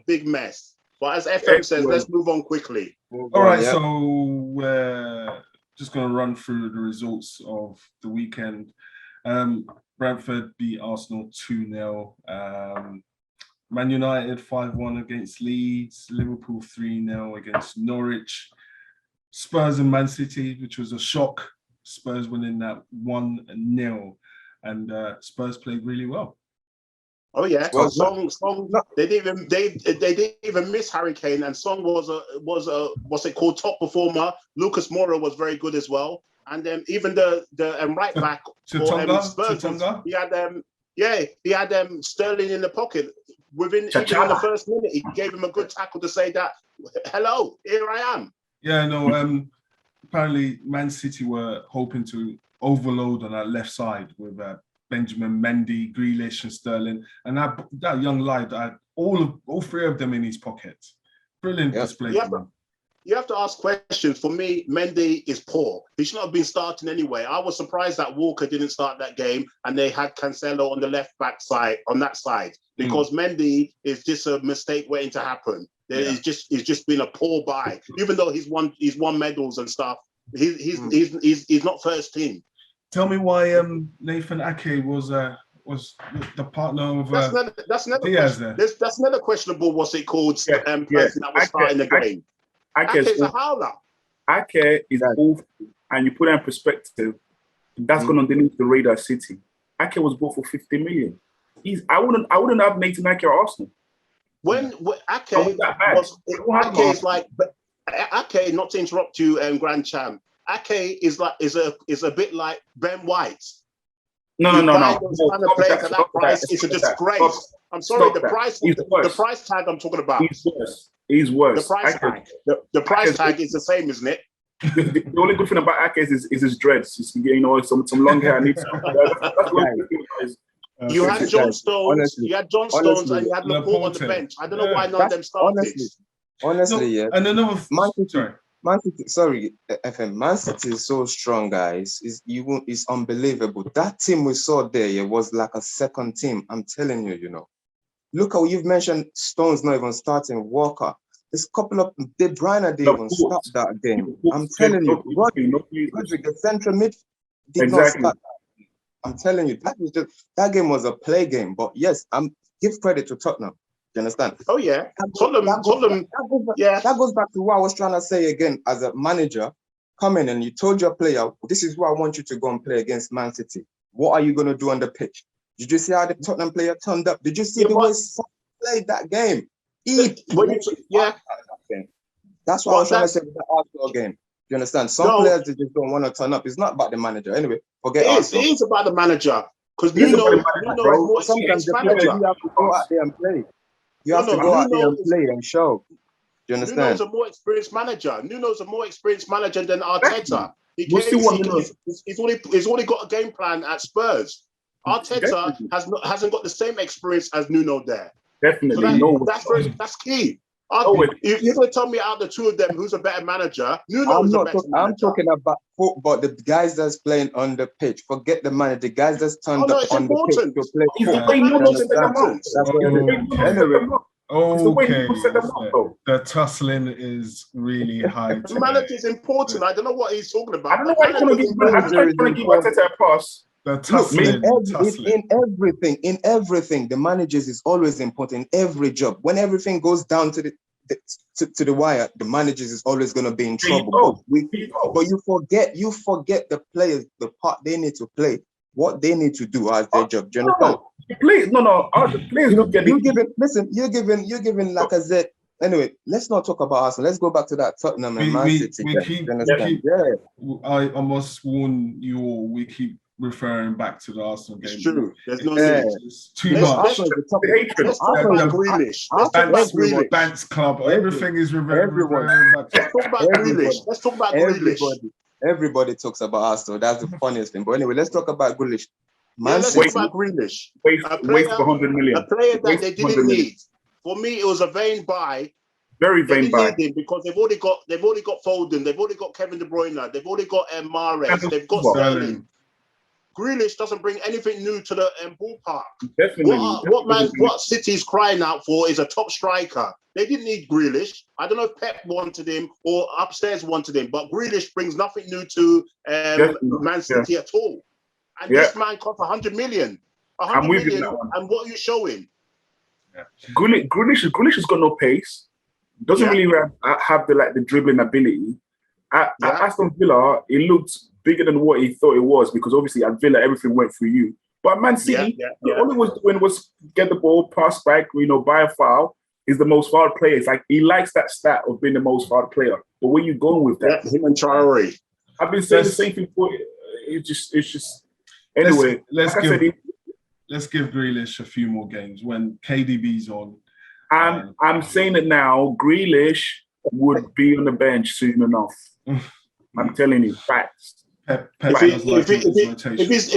big mess. But as FM says, let's move on quickly. All right, so we're just going to run through the results of the weekend. Brentford beat Arsenal 2-0. Man United 5-1 against Leeds. Liverpool 3-0 against Norwich. Spurs and Man City, which was a shock. Spurs winning that 1-0, and Spurs played really well. Oh yeah, Song. They didn't even miss Harry Kane, and Song was a what's it called, top performer. Lucas Moura was very good as well, and even the right back for Spurs, he had Sterling in the pocket within the first minute. He gave him a good tackle to say that, hello, here I am. Yeah, no. Apparently, Man City were hoping to overload on that left side with Benjamin Mendy, Grealish, and Sterling, and that young lad had all three of them in his pockets. Brilliant display. You have to ask questions. For me, Mendy is poor. He should not have been starting anyway. I was surprised that Walker didn't start that game, and they had Cancelo on the left back side, on that side, because Mendy is just a mistake waiting to happen. It's just been a poor buy. Even though he's won medals and stuff, he's not first team. Tell me why Nathan Ake was the partner of that's another Diaz question. there. That's another questionable, what's it called, person that was starting the game. Ake's a howler. Ake is awful, and you put that in perspective, that's gone underneath the radar City. Ake was bought for 50 million. I wouldn't have Nathan Ake at Arsenal. When Ake is like, Ake, not to interrupt you, Grand Champ, Ake is a bit like Ben White. No. That price is a disgrace. I'm sorry, the price tag I'm talking about. He's worse. The price tag is the same, isn't it? The only good thing about Ake is his dreads. Some long hair. You had John Stones, and you had Laporte on the bench. I don't know why none of them started. Honestly, And another Man City, FM. Man City is so strong, guys. It's unbelievable. That team we saw there was like a second team. I'm telling you, Look how you've mentioned Stones not even starting, Walker. There's a couple of De Bruyne didn't even start that game. I'm telling you, Rodrigo, the central mid did not start. I'm telling you, that game was a play game. But yes, give credit to Tottenham. You understand? Oh yeah, Tottenham. That goes back to what I was trying to say again. As a manager, come in and you told your player, this is what I want you to go and play against Man City. What are you going to do on the pitch? Did you see how the Tottenham player turned up? Did you see the way Son played that game? That's what I was trying to say with the Arsenal game. You understand? Some players they just don't want to turn up. It's not about the manager. Anyway, forget Arsenal. It is about the manager. Because Nuno is more sometimes experienced manager. You have to go out there and play. You have to go out there and play and show. Do you understand? Nuno's a more experienced manager. Nuno's a more experienced manager than Arteta. He's already got a game plan at Spurs. Arteta hasn't got the same experience as Nuno there. Definitely, that's key. If you're going to tell me out of the two of them who's a better manager, Nuno is a better manager. I'm talking about football, the guys that's playing on the pitch. Forget the manager, the guys that's turned up on the pitch to play. Okay, the tussling is really high. The manager is important. I don't know what he's talking about. I don't know why he's trying to give Arteta a pass. In everything, the managers is always important. In every job, when everything goes down to the wire, the managers is always going to be in trouble. But you forget the players, the part they need to play, what they need to do as their job. Do you understand? Players, the players don't get You're giving Lacazette. Anyway, let's not talk about Arsenal. Let's go back to that Tottenham and Man City. I must warn you all. We keep referring back to the Arsenal game. It's true. There's no need. It's too much. Let's talk about Grealish. Bants Club. Everything is referring back. Let's talk about Grealish. Let's talk about Grealish. Everybody talks about Arsenal. That's the funniest thing. But anyway, let's talk about Grealish. Let's talk about Grealish. Waste 100 million. A player that they didn't need. For me, it was a vain buy. Very vain buy. Need him because they've already got Foden, they've already got Kevin De Bruyne, they've already got Mahrez, they've got Sterling. Grealish doesn't bring anything new to the ballpark. Definitely. What City's crying out for is a top striker. They didn't need Grealish. I don't know if Pep wanted him or upstairs wanted him, but Grealish brings nothing new to Man City at all. And this man cost 100 million. 100 million. And what are you showing? Yeah. Grealish has got no pace. Doesn't really have the dribbling ability. At Aston Villa, it looked bigger than what he thought it was because obviously at Villa everything went through you. But Man City, all he was doing was get the ball, pass back, buy a foul. He's the most fouled player. It's like he likes that stat of being the most fouled player. But where you going with that? Him and Traore. I've been saying the same thing for it's just anyway. Let's give Grealish a few more games when KDB's on. I'm saying it now. Grealish would be on the bench soon enough. I'm telling you, facts. If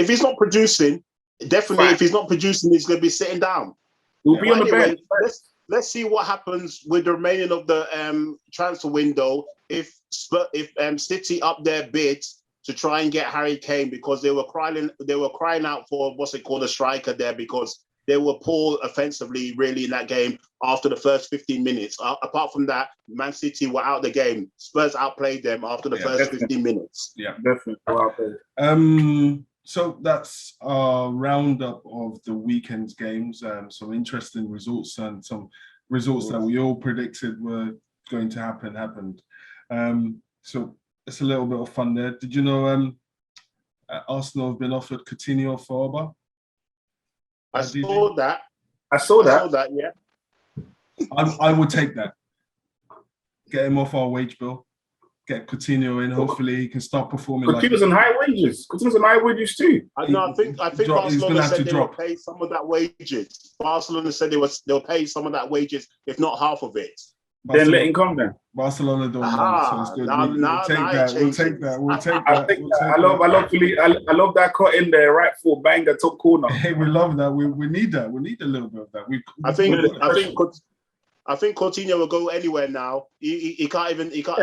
he's not producing, definitely. If he's not producing, he's going to be sitting down. He'll be on the bench. Let's see what happens with the remaining of the transfer window. If City up their bid to try and get Harry Kane because they were crying out for a striker there because they were poor offensively really in that game after the first 15 minutes. Apart from that, Man City were out of the game. Spurs outplayed them after the first 15 minutes. Yeah, definitely. So that's our roundup of the weekend's games. Some interesting results and some results that we all predicted were going to happen happened. So it's a little bit of fun there. Did you know Arsenal have been offered Coutinho for Auba? I saw that. Yeah. I would take that. Get him off our wage bill. Get Coutinho in. Hopefully, he can start performing. Coutinho's on high wages. Coutinho's on high wages too. I think Barcelona said they will pay some of that wages. Barcelona said they'll pay some of that wages, if not half of it. Then let him come then. Barcelona don't know, so it's good. We'll take that. I love that cut in there, right foot banger, top corner. Hey, we love that. We need that. We need a little bit of that. I think Coutinho will go anywhere now. He can't. A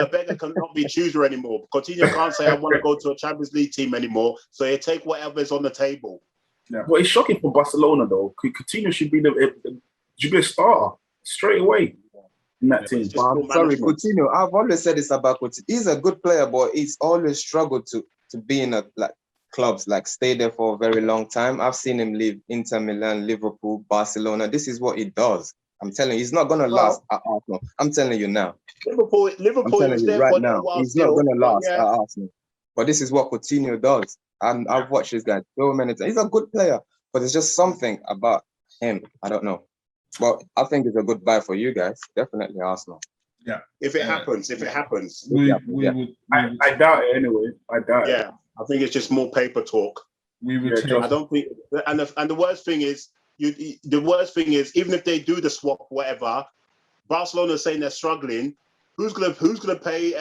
beggar cannot be a chooser anymore. Coutinho can't say I want to go to a Champions League team anymore. So he take whatever's on the table. Yeah. Well, it's shocking for Barcelona though. Coutinho should be a starter straight away. In that team. I'm sorry, Coutinho. I've always said this about Coutinho. He's a good player, but he's always struggled to be in clubs, stay there for a very long time. I've seen him leave Inter Milan, Liverpool, Barcelona. This is what he does. I'm telling you, he's not gonna last at Arsenal. I'm telling you now. Liverpool is there right now. He's not gonna last at Arsenal. But this is what Coutinho does. And I've watched this guy so many times. He's a good player, but there's just something about him. I don't know. But I think it's a good buy for you guys. Definitely Arsenal. Yeah. If it happens. I doubt it anyway. I doubt it. Yeah. I think it's just more paper talk. I don't think and the worst thing is even if they do the swap, whatever, Barcelona is saying they're struggling. Who's gonna pay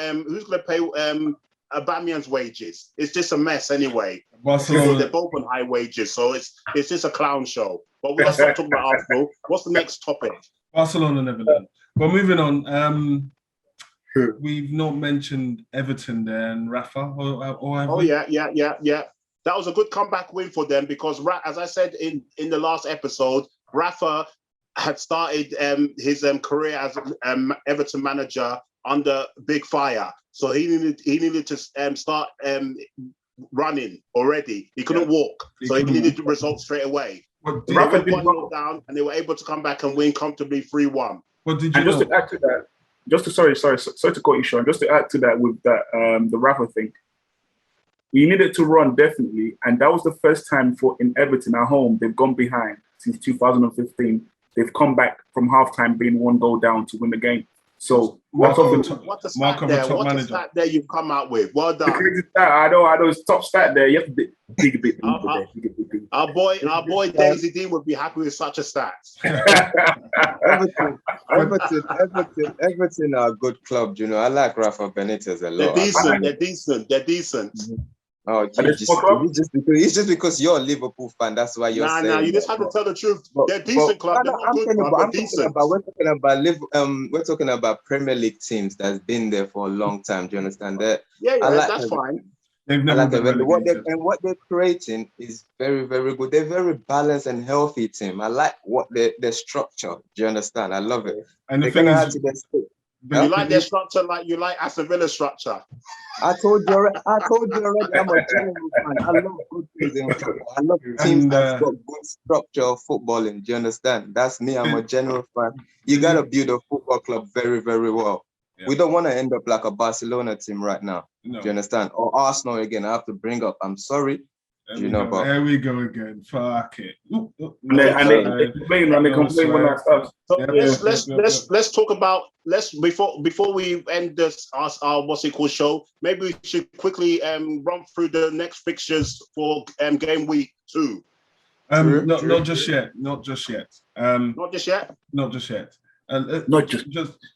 Aubameyang's wages? It's just a mess anyway. Barcelona, they're both on high wages, so it's just a clown show. But we'll start talking about Arsenal. What's the next topic? Barcelona never learned. Well, moving on. We've not mentioned Everton there and Rafa. Yeah. That was a good comeback win for them because, as I said in the last episode, Rafa had started his career as Everton manager under big fire. So he needed to start running already. He couldn't walk, so he needed the result straight away. Rafa did 1-0 down, and they were able to come back and win comfortably 3-1. What did you just to add to that, sorry to cut you, Sean. Just to add to that with that the Rafa thing. We needed to run, definitely. And that was the first time in Everton at home, they've gone behind since 2015. They've come back from halftime being 1 goal down to win the game. So what a stat there you've come out with. Well done. I know it's top stat there. You have to dig a bit deeper there. Our boy Daisy Dean would be happy with such a stat. Everton are a good club, you know. I like Rafa Benitez a lot. They're decent. Oh, it's just because you're a Liverpool fan. That's why you're saying. Nah, you just have to tell the truth. They're decent club. They're not good, but they're decent. We're talking about Premier League teams that's been there for a long time. Do you understand that? Yeah, that's fine. They've never been relegated. What they're creating is very, very good. They're very balanced and healthy team. I like their structure. Do you understand? I love it. And the thing is, you like their structure like you like Aston Villa structure. I told you already. I'm a general fan. I love good things in football. I love teams that's got good structure of footballing. Do you understand? That's me. I'm a general fan. You gotta build a football club very, very well. Yeah. We don't want to end up like a Barcelona team right now. No. Do you understand? Or Arsenal again. I have to bring up. I'm sorry. But there we go again. Fuck it. They complain when that stuff. So let's talk about before we end this our what's it called show. Maybe we should quickly run through the next fixtures for game week 2. Not just yet. Not just yet.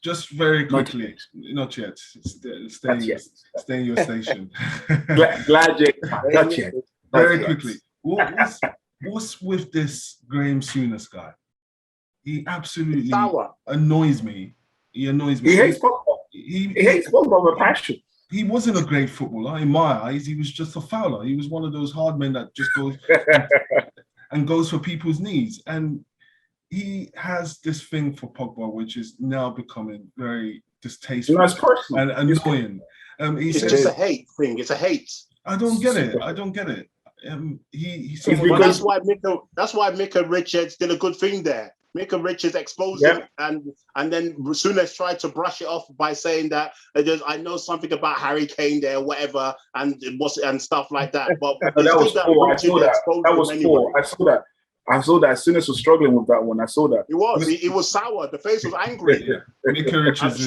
Just very quickly. Not yet. Stay in your station. Glad you. Not yet. Very quickly. What's with this Graham Souness guy? He absolutely annoys me. He annoys me. He hates football. He hates football with passion. He wasn't a great footballer in my eyes. He was just a fouler. He was one of those hard men that just goes and goes for people's knees. And he has this thing for Pogba, which is now becoming very distasteful and annoying. It's just a hate thing. It's a hate. I don't get it. That's why Micah Richards did a good thing there. Micah Richards exposed him, and then Souness tried to brush it off by saying that I know something about Harry Kane there, whatever, and stuff like that. But that was poor. I saw that. That was poor. I saw that. Souness was struggling with that one. I saw that. He was sour. The face was angry. Micah Richards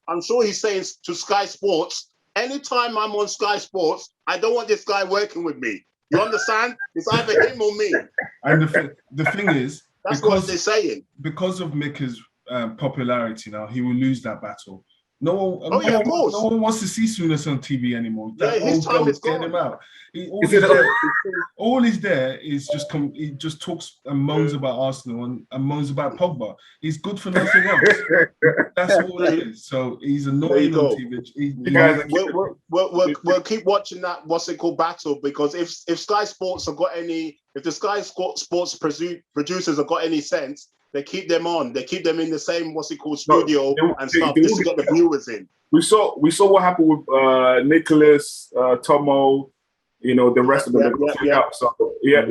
I'm sure he's saying to Sky Sports, anytime I'm on Sky Sports, I don't want this guy working with me. You understand? It's either him or me. And the thing is, that's what they're saying. Because of Micah's popularity now, he will lose that battle. No one wants to see Souness on TV anymore. His time is gone. Get him out. All he's there is he just talks and moans about Arsenal and moans about Pogba. He's good for nothing else. That's all it is. So he's annoying on TV. We'll keep watching that battle, because if Sky Sports have got if the Sky Sports producers have got any sense, they keep them on. They keep them in the same studio and stuff just to get the viewers in. We saw what happened with Nicholas, Tomo, the rest of them.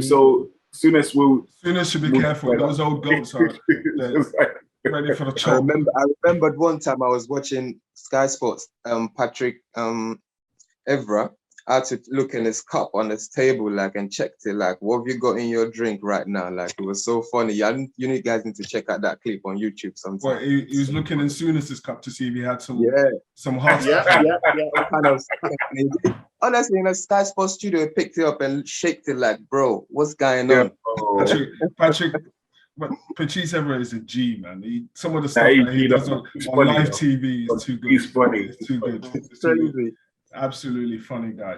So Souness should be careful. Those old goats are ready for the chop. I remembered one time I was watching Sky Sports. Patrick Evra had to look in his cup on his table, and checked it, what have you got in your drink right now? It was so funny. You guys need to check out that clip on YouTube sometime. Well, he was looking in Souness's cup to see if he had some hot Honestly, in a Sky Sports studio, he picked it up and shaked it bro, what's going on? Patrick Patrice Evra is a G, man. Some of the stuff that he does on live TV is too good. He's funny. It's too good. It's crazy. Absolutely funny guy.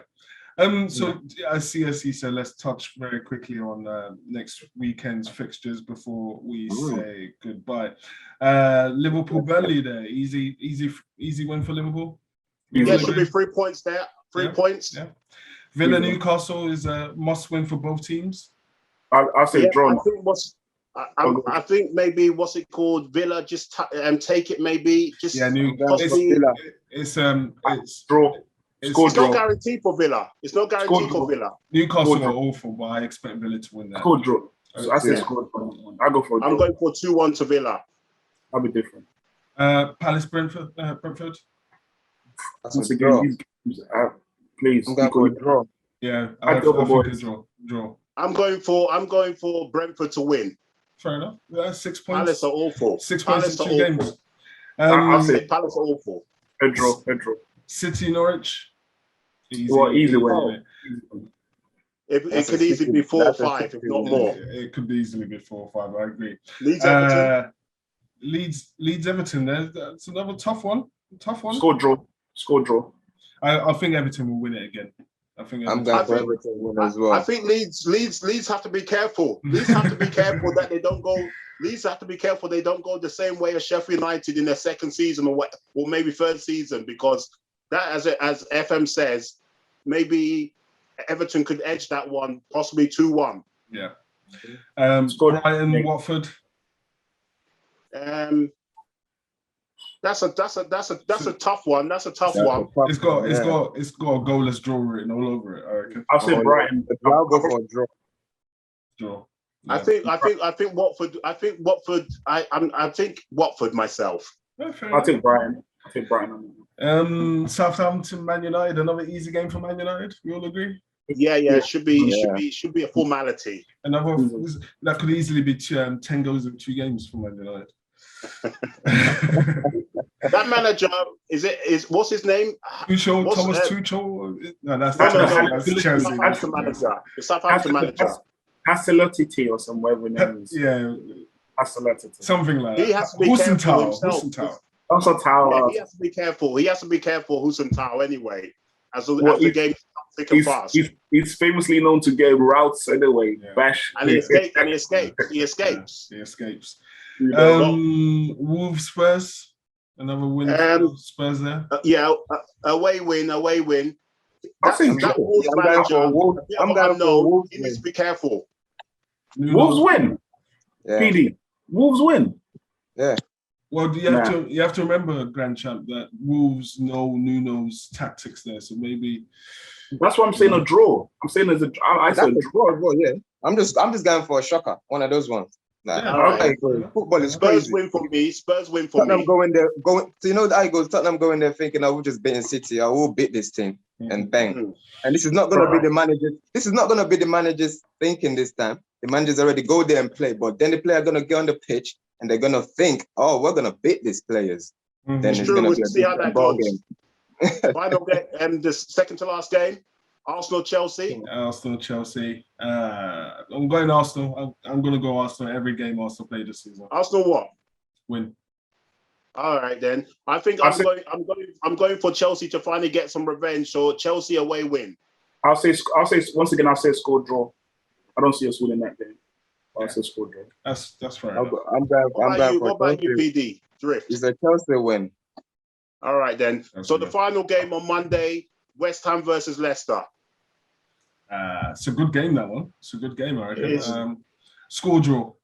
So as CSE said, let's touch very quickly on next weekend's fixtures before we say goodbye. Liverpool Burnley there, easy win for Liverpool. Should be 3 points there. 3 points. Yeah. Villa Newcastle is a must win for both teams. I'll say draw. I think maybe Villa just take it maybe. It's draw. It's no guarantee for Villa. Newcastle are awful, but I expect Villa to win that. Score draw. I say score draw. I'll go for a draw. I'm going for 2-1 to Villa. I'll be different. Palace Brentford. Once again, Please. I'm going for a draw. Yeah, I think a draw. I'm going for Brentford to win. Fair enough. Yeah, 6 points. Palace are awful. 6 points in 2 games. I'll say Palace are awful. A draw. City, Norwich. Easy win. It could easily be 4 or 5, if not more. It could easily be 4 or 5. I agree. Leeds, Everton. Leeds, Everton. That's another tough one. Score draw. I think Everton will win it again. I'm going for Everton win as well. I think Leeds have to be careful. Leeds have to be careful that they don't go. Leeds have to be careful they don't go the same way as Sheffield United in their second season or maybe third season, because that, as FM says, maybe Everton could edge that one, possibly 2-1. Yeah. Brighton, Watford. That's a tough one. That's a tough one. It's got a goalless draw written all over it, I reckon. I'll say Brighton. I'll go for a draw. Draw. Yeah. I think Watford. I think Watford myself. I'll take Brighton. Southampton, Man United, another easy game for Man United. We all agree? Yeah. It should be a formality. Another that could easily be 10 goals in 2 games for Man United. That manager is what's his name? Tuchel, Thomas Tuchel. No, that's Chelsea. That's the manager. The Southampton manager. Ancelotti or somewhere with names. Yeah. Ancelotti. Something like that. He has to be careful himself. Hussentau. He has to be careful. Hussentau anyway. As the game thick and fast. He's famously known to get routes anyway. Yeah. Bash. And he escapes. He escapes. Wolves, Spurs. Another win for Spurs there. Away win. I think that Wolves manager, he needs to be careful. Wolves win. Yeah. PD. Wolves win. Yeah. Well, you have to remember, Grand Champ, that Wolves know Nuno's tactics there, so maybe that's what I'm saying. A draw. I'm saying as I said a draw as well. Yeah. I'm just going for a shocker. One of those ones. Football is Spurs crazy. win for me. Tottenham going there. So you know that I go. Tottenham going there thinking I will just beat City. I will beat this team and bang. Mm-hmm. And this is not going to be the manager. This is not going to be the manager's thinking this time. The managers already go there and play, but then the player are going to get on the pitch and they're going to think, oh, we're going to beat these players. Mm-hmm. Then it's going to be a ball game. Final game, the second to last game. Arsenal-Chelsea. Arsenal-Chelsea. I'm going Arsenal. I'm going to go Arsenal every game Arsenal play this season. Arsenal what? Win. All right then. I think I'm going for Chelsea to finally get some revenge. So Chelsea away win. I'll say once again. I'll say score draw. I don't see us winning that game. I'll say score draw. That's fair. What about you, PD? Drift. It's a Chelsea win. All right then. So the final game on Monday. West Ham versus Leicester. It's a good game, that one. It's a good game, I reckon. Score draw.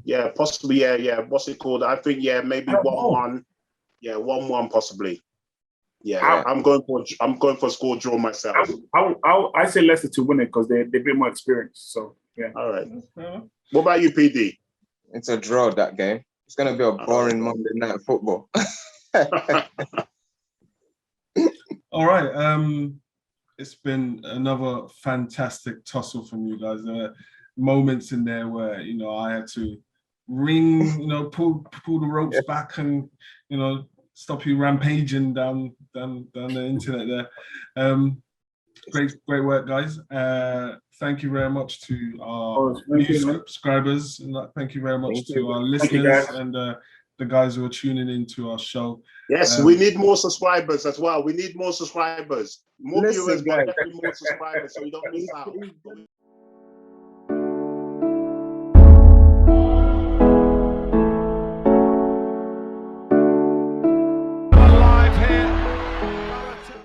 Yeah, possibly. Yeah. What's it called? I think maybe 1-1. Yeah, 1-1 possibly. Yeah, I'm going for score draw myself. I say Leicester to win it because they're a bit more experienced. So yeah. All right. What about you, PD? It's a draw, that game. It's gonna be a boring Monday night football. All right. It's been another fantastic tussle from you guys. There were moments in there where, I had to ring, pull the ropes back and, stop you rampaging down the internet there. Great work, guys. Thank you very much to our new subscribers. And thank you very much to our listeners and the guys who are tuning into our show. Yes, we need more subscribers as well. We need more subscribers. More viewers, but definitely more subscribers so we don't miss out.